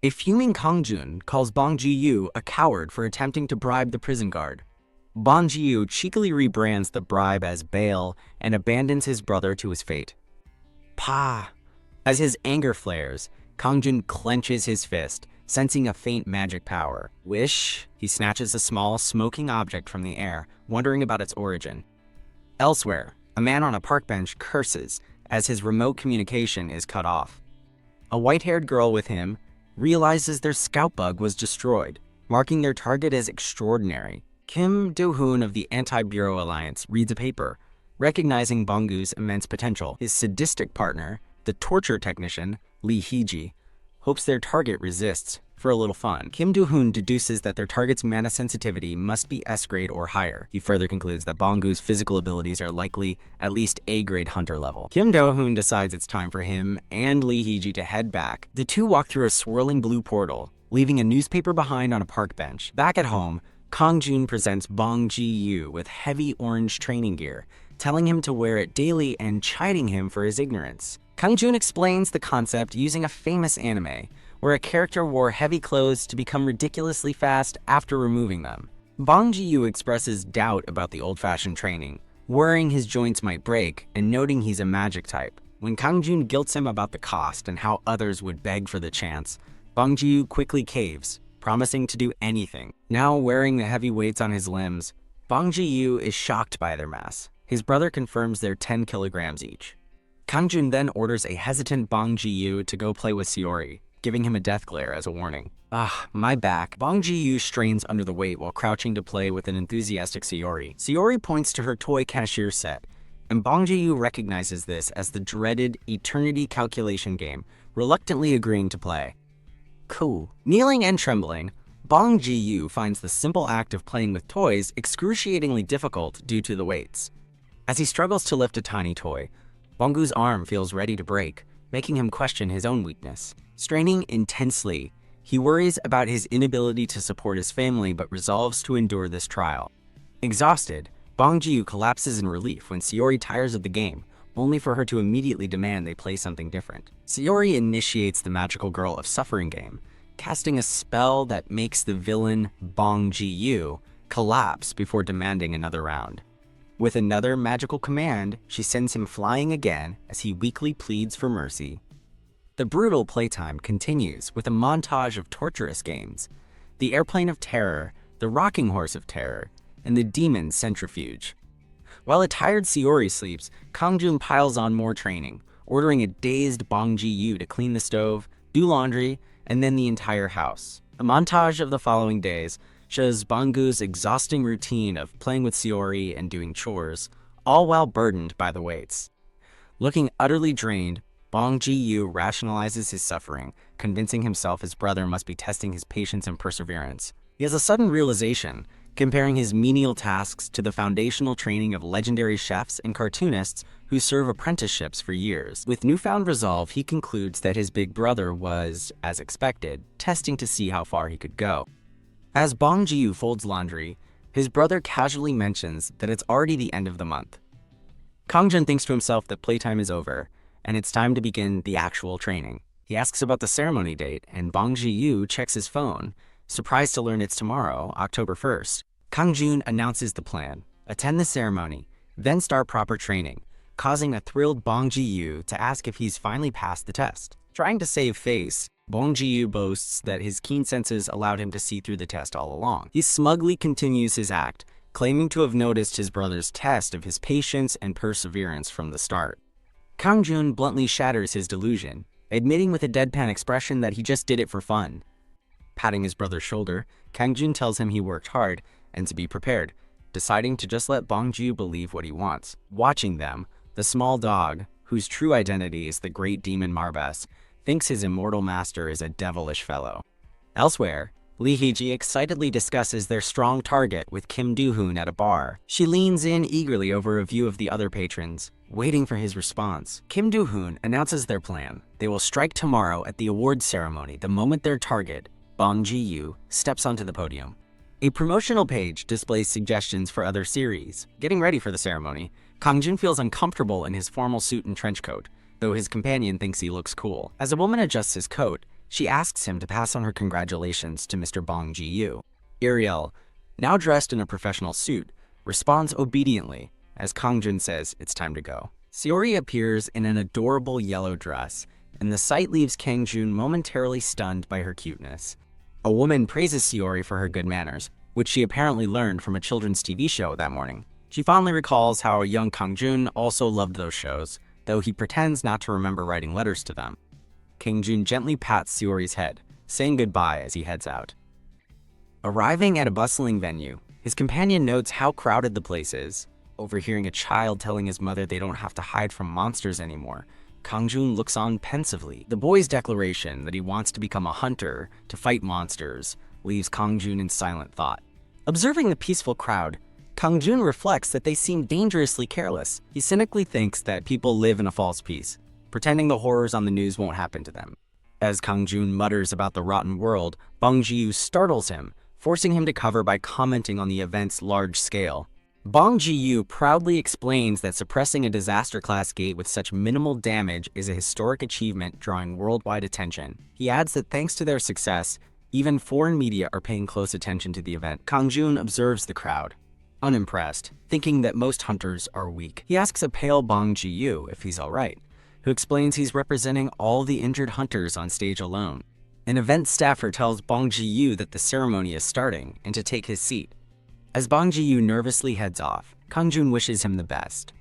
A fuming Kang-jun calls Bong Ji a coward for attempting to bribe the prison guard. Bong Ji cheekily rebrands the bribe as bail and abandons his brother to his fate. Pa! As his anger flares, Kang-jun clenches his fist, sensing a faint magic power. Wish! He snatches a small, smoking object from the air, wondering about its origin. Elsewhere, a man on a park bench curses as his remote communication is cut off. A white-haired girl with him realizes their scout bug was destroyed, marking their target as extraordinary. Kim Do-hoon of the Anti-Bureau Alliance reads a paper, recognizing Bonggu's immense potential. His sadistic partner, the torture technician, Lee Hee-ji, hopes their target resists. For a little fun, Kim Do-hoon deduces that their target's mana sensitivity must be S-grade or higher. He further concludes that Bonggu's physical abilities are likely at least A-grade hunter level. Kim Do-hoon decides it's time for him and Lee Hee-ji to head back. The two walk through a swirling blue portal, leaving a newspaper behind on a park bench. Back at home, Kang-jun presents Bong Ji-yu with heavy orange training gear, telling him to wear it daily and chiding him for his ignorance. Kang-jun explains the concept using a famous anime, where a character wore heavy clothes to become ridiculously fast after removing them. Bong Ji-yu expresses doubt about the old-fashioned training, worrying his joints might break and noting he's a magic type. When Kang-jun guilts him about the cost and how others would beg for the chance, Bong Ji-yu quickly caves, promising to do anything. Now wearing the heavy weights on his limbs, Bong Ji-yu is shocked by their mass. His brother confirms they're 10 kilograms each. Kang-jun then orders a hesitant Bong Ji-yu to go play with Saori, giving him a death glare as a warning. My back. Bong Ji-yu strains under the weight while crouching to play with an enthusiastic Saori. Saori points to her toy cashier set, and Bong Ji-yu recognizes this as the dreaded eternity calculation game, reluctantly agreeing to play. Cool. Kneeling and trembling, Bong Ji-yu finds the simple act of playing with toys excruciatingly difficult due to the weights. As he struggles to lift a tiny toy, Bonggu's arm feels ready to break, making him question his own weakness. Straining intensely, he worries about his inability to support his family but resolves to endure this trial. Exhausted, Bong Ji-yu collapses in relief when Saori tires of the game, only for her to immediately demand they play something different. Saori initiates the magical girl of suffering game, casting a spell that makes the villain Bong Ji-yu collapse before demanding another round. With another magical command, she sends him flying again as he weakly pleads for mercy. The brutal playtime continues with a montage of torturous games, the airplane of terror, the rocking horse of terror, and the demon centrifuge. While a tired Saori sleeps, Kang-jun piles on more training, ordering a dazed Bong Ji-yu to clean the stove, do laundry, and then the entire house. A montage of the following days shows Bonggu's exhausting routine of playing with Saori and doing chores, all while burdened by the weights. Looking utterly drained, Bong Ji-yu rationalizes his suffering, convincing himself his brother must be testing his patience and perseverance. He has a sudden realization, comparing his menial tasks to the foundational training of legendary chefs and cartoonists who serve apprenticeships for years. With newfound resolve, he concludes that his big brother was, as expected, testing to see how far he could go. As Bong Ji-yu folds laundry, his brother casually mentions that it's already the end of the month. Kang-jun thinks to himself that playtime is over, and it's time to begin the actual training. He asks about the ceremony date, and Bong Ji-yu checks his phone, surprised to learn it's tomorrow, October 1st. Kang-jun announces the plan: attend the ceremony, then start proper training, causing a thrilled Bong Ji-yu to ask if he's finally passed the test. Trying to save face, Bong Ji-yu boasts that his keen senses allowed him to see through the test all along. He smugly continues his act, claiming to have noticed his brother's test of his patience and perseverance from the start. Kang-jun bluntly shatters his delusion, admitting with a deadpan expression that he just did it for fun. Patting his brother's shoulder, Kang-jun tells him he worked hard and to be prepared, deciding to just let Bong Ji-yu believe what he wants. Watching them, the small dog, whose true identity is the great demon Marbas, thinks his immortal master is a devilish fellow. Elsewhere, Lee Hee-ji excitedly discusses their strong target with Kim Do-hoon at a bar. She leans in eagerly over a view of the other patrons, waiting for his response. Kim Do-hoon announces their plan. They will strike tomorrow at the awards ceremony the moment their target, Bong Ji-yu, steps onto the podium. A promotional page displays suggestions for other series. Getting ready for the ceremony, Kang-jun feels uncomfortable in his formal suit and trench coat, though his companion thinks he looks cool. As a woman adjusts his coat, she asks him to pass on her congratulations to Mr. Bong Ji-yu. Ariel, now dressed in a professional suit, responds obediently as Kang-jun says it's time to go. Saori appears in an adorable yellow dress and the sight leaves Kang Jun momentarily stunned by her cuteness. A woman praises Sayori for her good manners, which she apparently learned from a children's TV show that morning. She fondly recalls how a young Kang Jun also loved those shows, though he pretends not to remember writing letters to them. Kang Jun gently pats Sayori's head, saying goodbye as he heads out. Arriving at a bustling venue, his companion notes how crowded the place is. Overhearing a child telling his mother they don't have to hide from monsters anymore, Kang Jun looks on pensively. The boy's declaration that he wants to become a hunter to fight monsters leaves Kang Jun in silent thought. Observing the peaceful crowd, Kang Jun reflects that they seem dangerously careless. He cynically thinks that people live in a false peace, pretending the horrors on the news won't happen to them. As Kang Jun mutters about the rotten world, Bong Ji-yu startles him, forcing him to cover by commenting on the event's large scale. Bong Ji-yu proudly explains that suppressing a disaster-class gate with such minimal damage is a historic achievement drawing worldwide attention. He adds that thanks to their success, even foreign media are paying close attention to the event. Kang Jun observes the crowd, unimpressed, thinking that most hunters are weak. He asks a pale Bong Ji-yu if he's alright, who explains he's representing all the injured hunters on stage alone. An event staffer tells Bong Ji-yu that the ceremony is starting and to take his seat. As Bong Ji-yu nervously heads off, Kang Jun wishes him the best.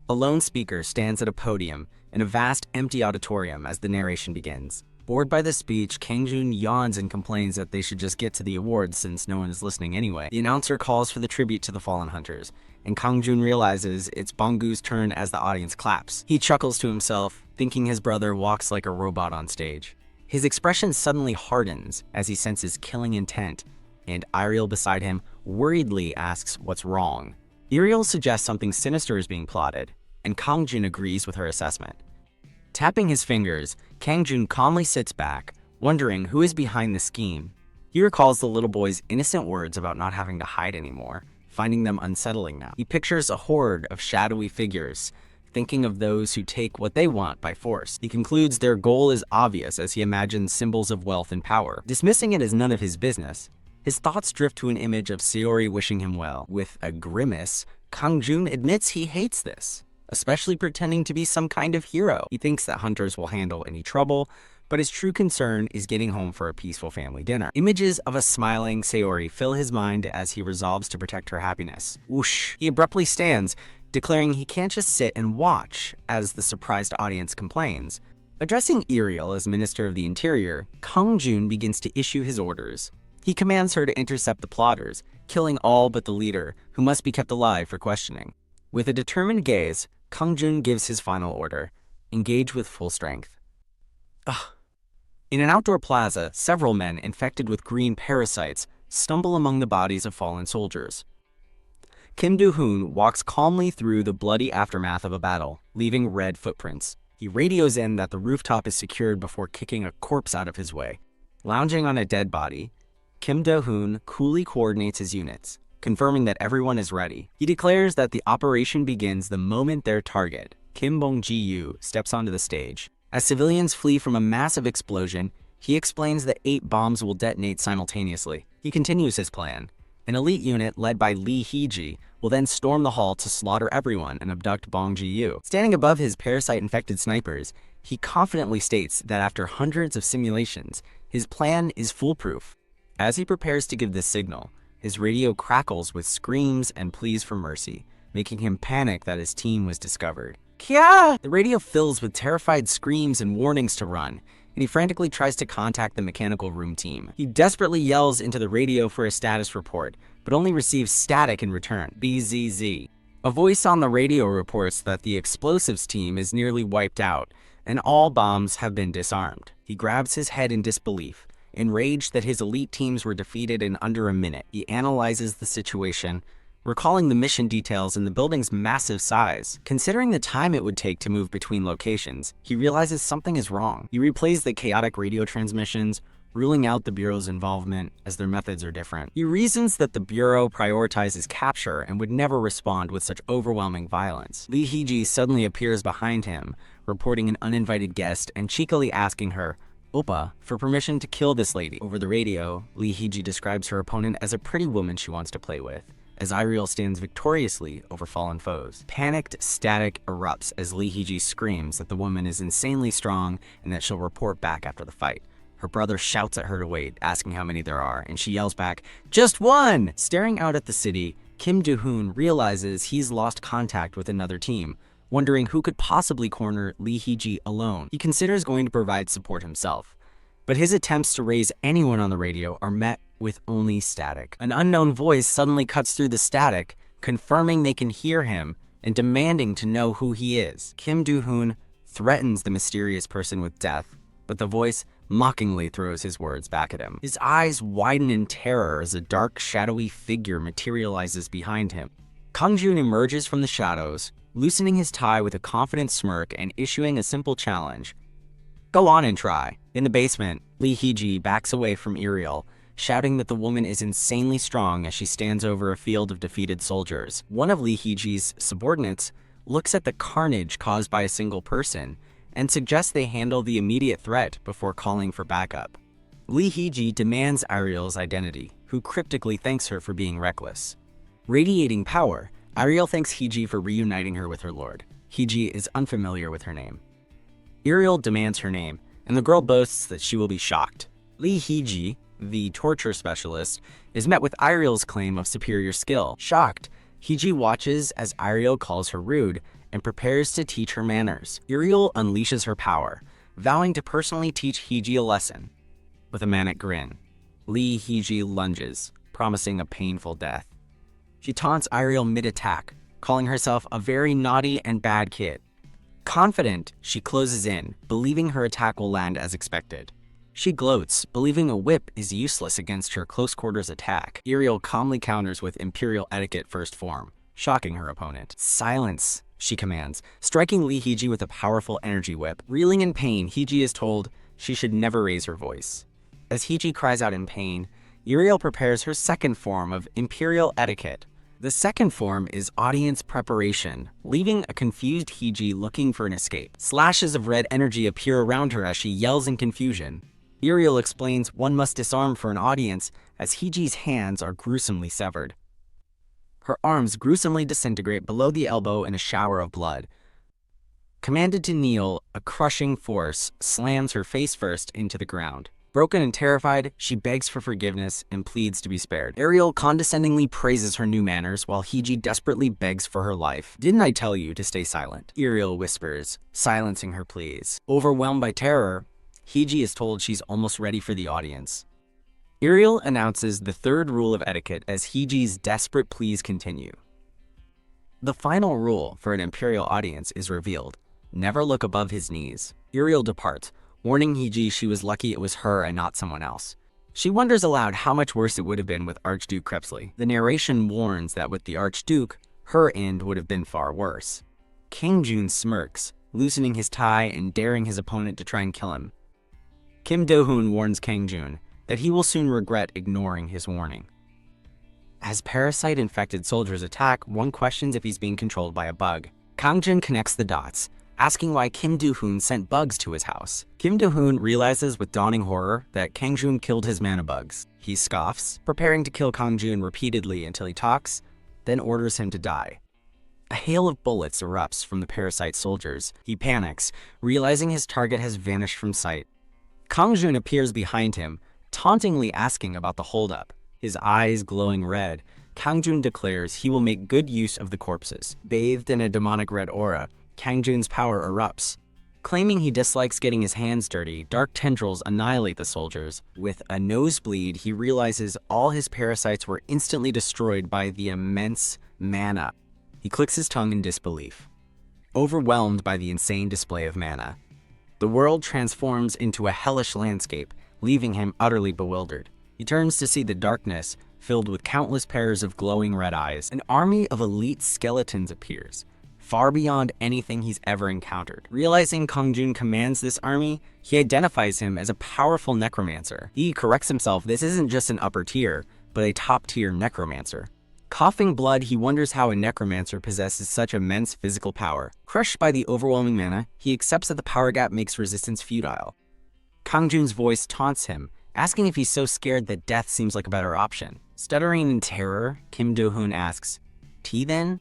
A lone speaker stands at a podium in a vast empty auditorium as the narration begins. Bored by the speech, Kang Jun yawns and complains that they should just get to the awards since no one is listening anyway. The announcer calls for the tribute to the fallen hunters, and Kang Jun realizes it's Bonggu's turn as the audience claps. He chuckles to himself, thinking his brother walks like a robot on stage. His expression suddenly hardens as he senses killing intent, and Ariel beside him worriedly asks what's wrong. Ariel suggests something sinister is being plotted, and Kang Jun agrees with her assessment. Tapping his fingers, Kang Jun calmly sits back, wondering who is behind the scheme. He recalls the little boy's innocent words about not having to hide anymore, finding them unsettling now. He pictures a horde of shadowy figures, thinking of those who take what they want by force. He concludes their goal is obvious as he imagines symbols of wealth and power. Dismissing it as none of his business, his thoughts drift to an image of Sayori wishing him well. With a grimace, Kang Jun admits he hates this, especially pretending to be some kind of hero. He thinks that hunters will handle any trouble, but his true concern is getting home for a peaceful family dinner. Images of a smiling Sayori fill his mind as he resolves to protect her happiness. Whoosh! He abruptly stands, declaring he can't just sit and watch as the surprised audience complains. Addressing Ariel as Minister of the Interior, Kang Jun begins to issue his orders. He commands her to intercept the plotters, killing all but the leader, who must be kept alive for questioning. With a determined gaze, Kang Jun gives his final order: engage with full strength. In an outdoor plaza, several men infected with green parasites stumble among the bodies of fallen soldiers. Kim Do-hoon walks calmly through the bloody aftermath of a battle, leaving red footprints. He radios in that the rooftop is secured before kicking a corpse out of his way. Lounging on a dead body, Kim Do-hoon coolly coordinates his units, confirming that everyone is ready. He declares that the operation begins the moment their target, Kim Bong-ji-yu, steps onto the stage. As civilians flee from a massive explosion, he explains that 8 bombs will detonate simultaneously. He continues his plan. An elite unit led by Lee Hee-ji will then storm the hall to slaughter everyone and abduct Bong Ji-yu. Standing above his parasite-infected snipers, he confidently states that after hundreds of simulations, his plan is foolproof. As he prepares to give this signal, his radio crackles with screams and pleas for mercy, making him panic that his team was discovered. Kya! The radio fills with terrified screams and warnings to run, and he frantically tries to contact the mechanical room team. He desperately yells into the radio for a status report, but only receives static in return. BZZ. A voice on the radio reports that the explosives team is nearly wiped out, and all bombs have been disarmed. He grabs his head in disbelief, enraged that his elite teams were defeated in under a minute. He analyzes the situation, recalling the mission details and the building's massive size. Considering the time it would take to move between locations, he realizes something is wrong. He replays the chaotic radio transmissions, ruling out the Bureau's involvement as their methods are different. He reasons that the Bureau prioritizes capture and would never respond with such overwhelming violence. Lee Hee-ji suddenly appears behind him, reporting an uninvited guest and cheekily asking her, Oppa, for permission to kill this lady. Over the radio, Lee Hee-ji describes her opponent as a pretty woman she wants to play with, as Iriel stands victoriously over fallen foes. Panicked static erupts as Lee Hee-ji screams that the woman is insanely strong and that she'll report back after the fight. Her brother shouts at her to wait, asking how many there are, and she yells back, "Just one!" Staring out at the city, Kim Do-hoon realizes he's lost contact with another team, wondering who could possibly corner Lee Hee-ji alone. He considers going to provide support himself, but his attempts to raise anyone on the radio are met with only static. An unknown voice suddenly cuts through the static, confirming they can hear him and demanding to know who he is. Kim Do-hoon threatens the mysterious person with death, but the voice mockingly throws his words back at him. His eyes widen in terror as a dark, shadowy figure materializes behind him. Kang-joon emerges from the shadows, loosening his tie with a confident smirk and issuing a simple challenge. "Go on and try." In the basement, Lee Hee-ji backs away from Iriel, shouting that the woman is insanely strong as she stands over a field of defeated soldiers. One of Lee Hee-ji's subordinates looks at the carnage caused by a single person and suggests they handle the immediate threat before calling for backup. Lee Hee-ji demands Iriel's identity, who cryptically thanks her for being reckless. Radiating power, Iriel thanks Hee-ji for reuniting her with her lord. Hee-ji is unfamiliar with her name. Iriel demands her name, and the girl boasts that she will be shocked. Lee Hee-ji, the torture specialist, is met with Iriel's claim of superior skill. Shocked, Hee-ji watches as Iriel calls her rude and prepares to teach her manners. Iriel unleashes her power, vowing to personally teach Hee-ji a lesson. With a manic grin, Lee Hee-ji lunges, promising a painful death. She taunts Iriel mid-attack, calling herself a very naughty and bad kid. Confident, she closes in, believing her attack will land as expected. She gloats, believing a whip is useless against her close-quarters attack. Iriel calmly counters with Imperial Etiquette first form, shocking her opponent. "Silence," she commands, striking Lee Hee-ji with a powerful energy whip. Reeling in pain, Hee-ji is told she should never raise her voice. As Hee-ji cries out in pain, Iriel prepares her second form of Imperial Etiquette. The second form is audience preparation, leaving a confused Hee-ji looking for an escape. Slashes of red energy appear around her as she yells in confusion. Iriel explains one must disarm for an audience as Hee-ji's hands are gruesomely severed. Her arms gruesomely disintegrate below the elbow in a shower of blood. Commanded to kneel, a crushing force slams her face first into the ground. Broken and terrified, she begs for forgiveness and pleads to be spared. Iriel condescendingly praises her new manners while Hee-ji desperately begs for her life. "Didn't I tell you to stay silent?" Iriel whispers, silencing her pleas. Overwhelmed by terror, Hee-ji is told she's almost ready for the audience. Iriel announces the third rule of etiquette as Hee-ji's desperate pleas continue. The final rule for an Imperial audience is revealed: never look above his knees. Iriel departs, warning Hee-ji she was lucky it was her and not someone else. She wonders aloud how much worse it would have been with Archduke Krebsley. The narration warns that with the Archduke, her end would have been far worse. Kang-joon smirks, loosening his tie and daring his opponent to try and kill him. Kim Do-hoon warns Kang-joon that he will soon regret ignoring his warning. As parasite-infected soldiers attack, one questions if he's being controlled by a bug. Kang-joon connects the dots, asking why Kim Do-hoon sent bugs to his house. Kim Do-hoon realizes with dawning horror that Kang-joon killed his mana bugs. He scoffs, preparing to kill Kang-joon repeatedly until he talks, then orders him to die. A hail of bullets erupts from the parasite soldiers. He panics, realizing his target has vanished from sight. Kang-joon appears behind him, tauntingly asking about the holdup. His eyes glowing red, Kang-joon declares he will make good use of the corpses. Bathed in a demonic red aura, Kang-joon's power erupts. Claiming he dislikes getting his hands dirty, dark tendrils annihilate the soldiers. With a nosebleed, he realizes all his parasites were instantly destroyed by the immense mana. He clicks his tongue in disbelief, overwhelmed by the insane display of mana. The world transforms into a hellish landscape, leaving him utterly bewildered. He turns to see the darkness, filled with countless pairs of glowing red eyes. An army of elite skeletons appears, far beyond anything he's ever encountered. Realizing Kang-joon commands this army, he identifies him as a powerful necromancer. He corrects himself, this isn't just an upper tier, but a top-tier necromancer. Coughing blood, he wonders how a necromancer possesses such immense physical power. Crushed by the overwhelming mana, he accepts that the power gap makes resistance futile. Kang-joon's voice taunts him, asking if he's so scared that death seems like a better option. Stuttering in terror, Kim Do-hoon asks, "Tea then?"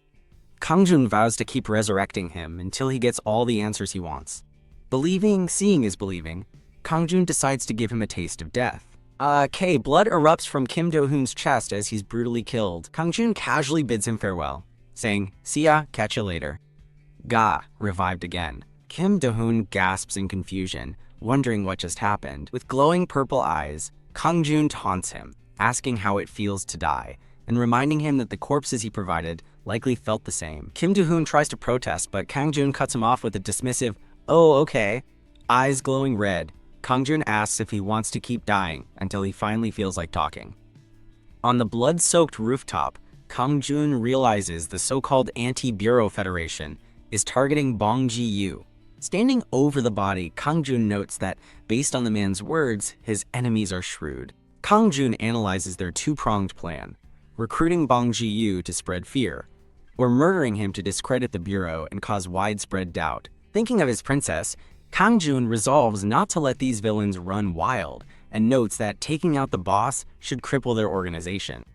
Kang-jun vows to keep resurrecting him until he gets all the answers he wants. Seeing is believing, Kang-jun decides to give him a taste of death. Blood erupts from Kim Do-hoon's chest as he's brutally killed. Kang-jun casually bids him farewell, saying, "See ya, catch ya later." Ga revived again. Kim Do-hoon gasps in confusion, wondering what just happened. With glowing purple eyes, Kang-jun taunts him, asking how it feels to die, and reminding him that the corpses he provided likely felt the same. Kim Do-hoon tries to protest, but Kang-jun cuts him off with a dismissive, "Oh, okay." Eyes glowing red, Kang-jun asks if he wants to keep dying until he finally feels like talking. On the blood-soaked rooftop, Kang-jun realizes the so-called Anti-Bureau Federation is targeting Bong Ji-yu. Standing over the body, Kang-jun notes that, based on the man's words, his enemies are shrewd. Kang-jun analyzes their two-pronged plan, recruiting Bong Ji-yu to spread fear, or murdering him to discredit the Bureau and cause widespread doubt. Thinking of his princess, Kang-jun resolves not to let these villains run wild, and notes that taking out the boss should cripple their organization.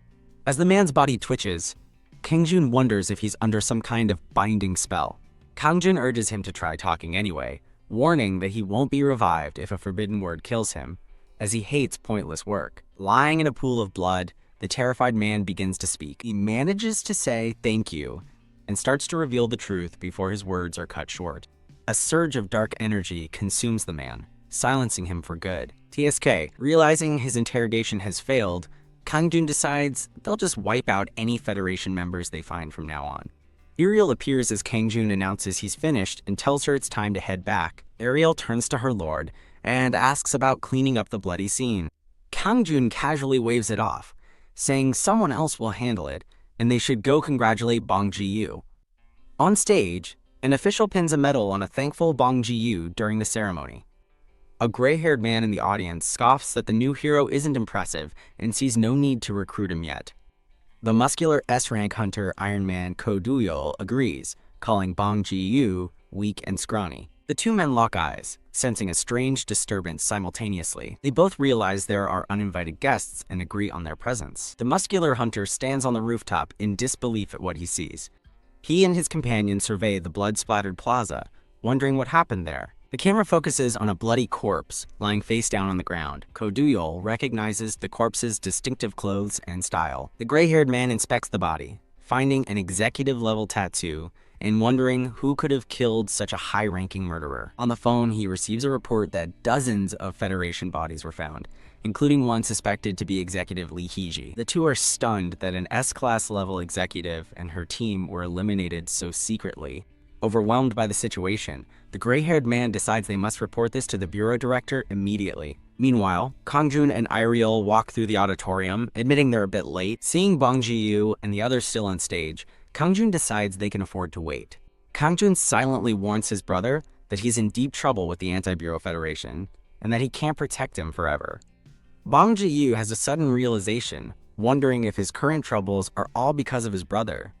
As the man's body twitches, Kang-jun wonders if he's under some kind of binding spell. Kang-jun urges him to try talking anyway, warning that he won't be revived if a forbidden word kills him, as he hates pointless work. Lying in a pool of blood, the terrified man begins to speak. He manages to say thank you, and starts to reveal the truth before his words are cut short. A surge of dark energy consumes the man, silencing him for good. TSK, realizing his interrogation has failed, Kang-jun decides they'll just wipe out any Federation members they find from now on. Ariel appears as Kang-jun announces he's finished and tells her it's time to head back. Ariel turns to her lord and asks about cleaning up the bloody scene. Kang-jun casually waves it off, saying someone else will handle it and they should go congratulate Bong Ji-yu. On stage, an official pins a medal on a thankful Bong Ji-yu during the ceremony. A gray-haired man in the audience scoffs that the new hero isn't impressive and sees no need to recruit him yet. The muscular S-rank hunter Iron Man Ko Do-yeol agrees, calling Bong Ji-yu weak and scrawny. The two men lock eyes, sensing a strange disturbance simultaneously. They both realize there are uninvited guests and agree on their presence. The muscular hunter stands on the rooftop in disbelief at what he sees. He and his companion survey the blood-splattered plaza, wondering what happened there. The camera focuses on a bloody corpse lying face down on the ground. Ko Do-yeol recognizes the corpse's distinctive clothes and style. The gray-haired man inspects the body, finding an executive-level tattoo and wondering who could have killed such a high-ranking murderer. On the phone, he receives a report that dozens of Federation bodies were found, including one suspected to be Executive Lee Hee-ji. The two are stunned that an S-class level executive and her team were eliminated so secretly. Overwhelmed by the situation, the gray-haired man decides they must report this to the bureau director immediately. Meanwhile, Kang-jun and Ariel walk through the auditorium, admitting they're a bit late. Seeing Bong Ji-yu and the others still on stage, Kang-jun decides they can afford to wait. Kang-jun silently warns his brother that he's in deep trouble with the Anti-Bureau Federation, and that he can't protect him forever. Bong Ji-yu has a sudden realization, wondering if his current troubles are all because of his brother.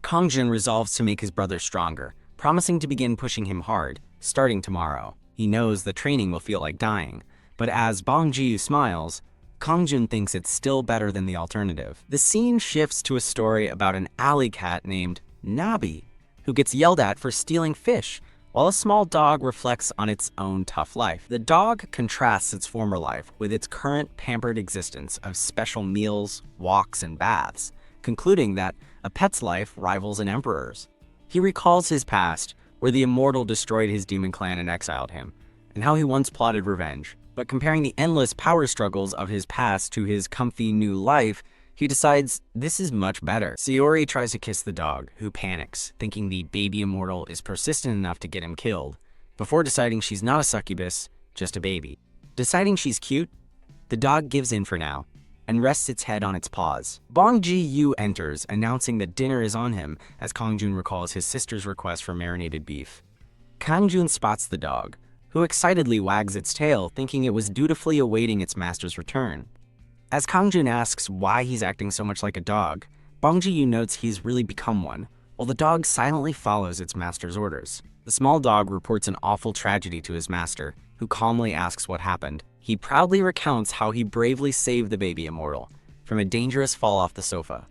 Kang-jun resolves to make his brother stronger, promising to begin pushing him hard, starting tomorrow. He knows the training will feel like dying, but as Bong Ji-yu smiles, Kang-jun thinks it's still better than the alternative. The scene shifts to a story about an alley cat named Nabi, who gets yelled at for stealing fish, while a small dog reflects on its own tough life. The dog contrasts its former life with its current pampered existence of special meals, walks, and baths, concluding that a pet's life rivals an emperor's. He recalls his past, where the immortal destroyed his demon clan and exiled him, and how he once plotted revenge. But comparing the endless power struggles of his past to his comfy new life, he decides this is much better. Sayori tries to kiss the dog, who panics, thinking the baby immortal is persistent enough to get him killed, before deciding she's not a succubus, just a baby. Deciding she's cute, the dog gives in for now, and rests its head on its paws. Bong Ji-yu enters, announcing that dinner is on him, as Kang-jun recalls his sister's request for marinated beef. Kang-jun spots the dog, who excitedly wags its tail, thinking it was dutifully awaiting its master's return. As Kang-jun asks why he's acting so much like a dog, Bong Ji-yu notes he's really become one, while the dog silently follows its master's orders. The small dog reports an awful tragedy to his master, who calmly asks what happened. He proudly recounts how he bravely saved the baby immortal, from a dangerous fall off the sofa.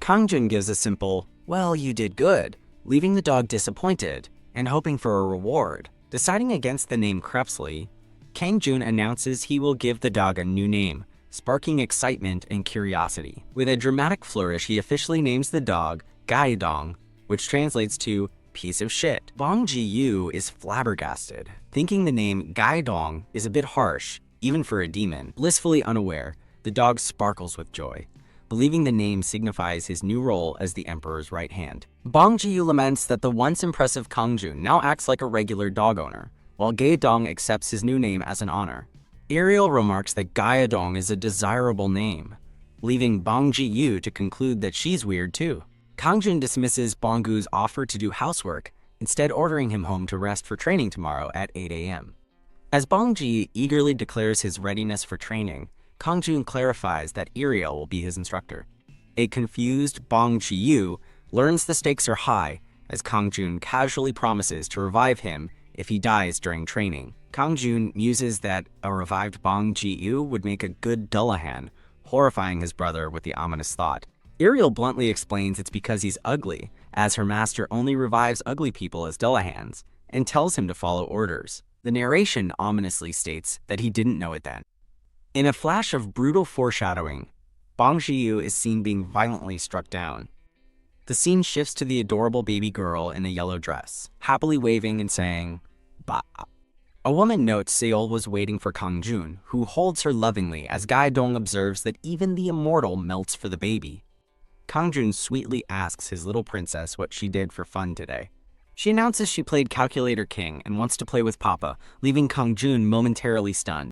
Kangjun gives a simple, "Well, you did good," leaving the dog disappointed and hoping for a reward. Deciding against the name Krebsley, Kangjun announces he will give the dog a new name, sparking excitement and curiosity. With a dramatic flourish, he officially names the dog Gaidong, which translates to piece of shit. Bong Ji-yu is flabbergasted, thinking the name Gaidong is a bit harsh, even for a demon. Blissfully unaware, the dog sparkles with joy, believing the name signifies his new role as the emperor's right hand. Bong Ji-yu laments that the once impressive Kangjun now acts like a regular dog owner, while Gaidong accepts his new name as an honor. Ariel remarks that Gaidong is a desirable name, leaving Bong Ji-yu to conclude that she's weird too. Kangjun dismisses Bonggu's offer to do housework, instead ordering him home to rest for training tomorrow at 8 a.m. As Bong Ji eagerly declares his readiness for training, Kangjun clarifies that Ariel will be his instructor. A confused Bong Ji-yu learns the stakes are high as Kangjun casually promises to revive him if he dies during training. Kangjun muses that a revived Bong Ji-yu would make a good Dullahan, horrifying his brother with the ominous thought. Ariel bluntly explains it's because he's ugly, as her master only revives ugly people as Dullahans, and tells him to follow orders. The narration ominously states that he didn't know it then. In a flash of brutal foreshadowing, Bong Ji-yu is seen being violently struck down. The scene shifts to the adorable baby girl in a yellow dress, happily waving and saying, "Ba." A woman notes Seol was waiting for Kangjun, who holds her lovingly as Gaidong observes that even the immortal melts for the baby. Kangjun sweetly asks his little princess what she did for fun today. She announces she played Calculator King and wants to play with Papa, leaving Kangjun momentarily stunned.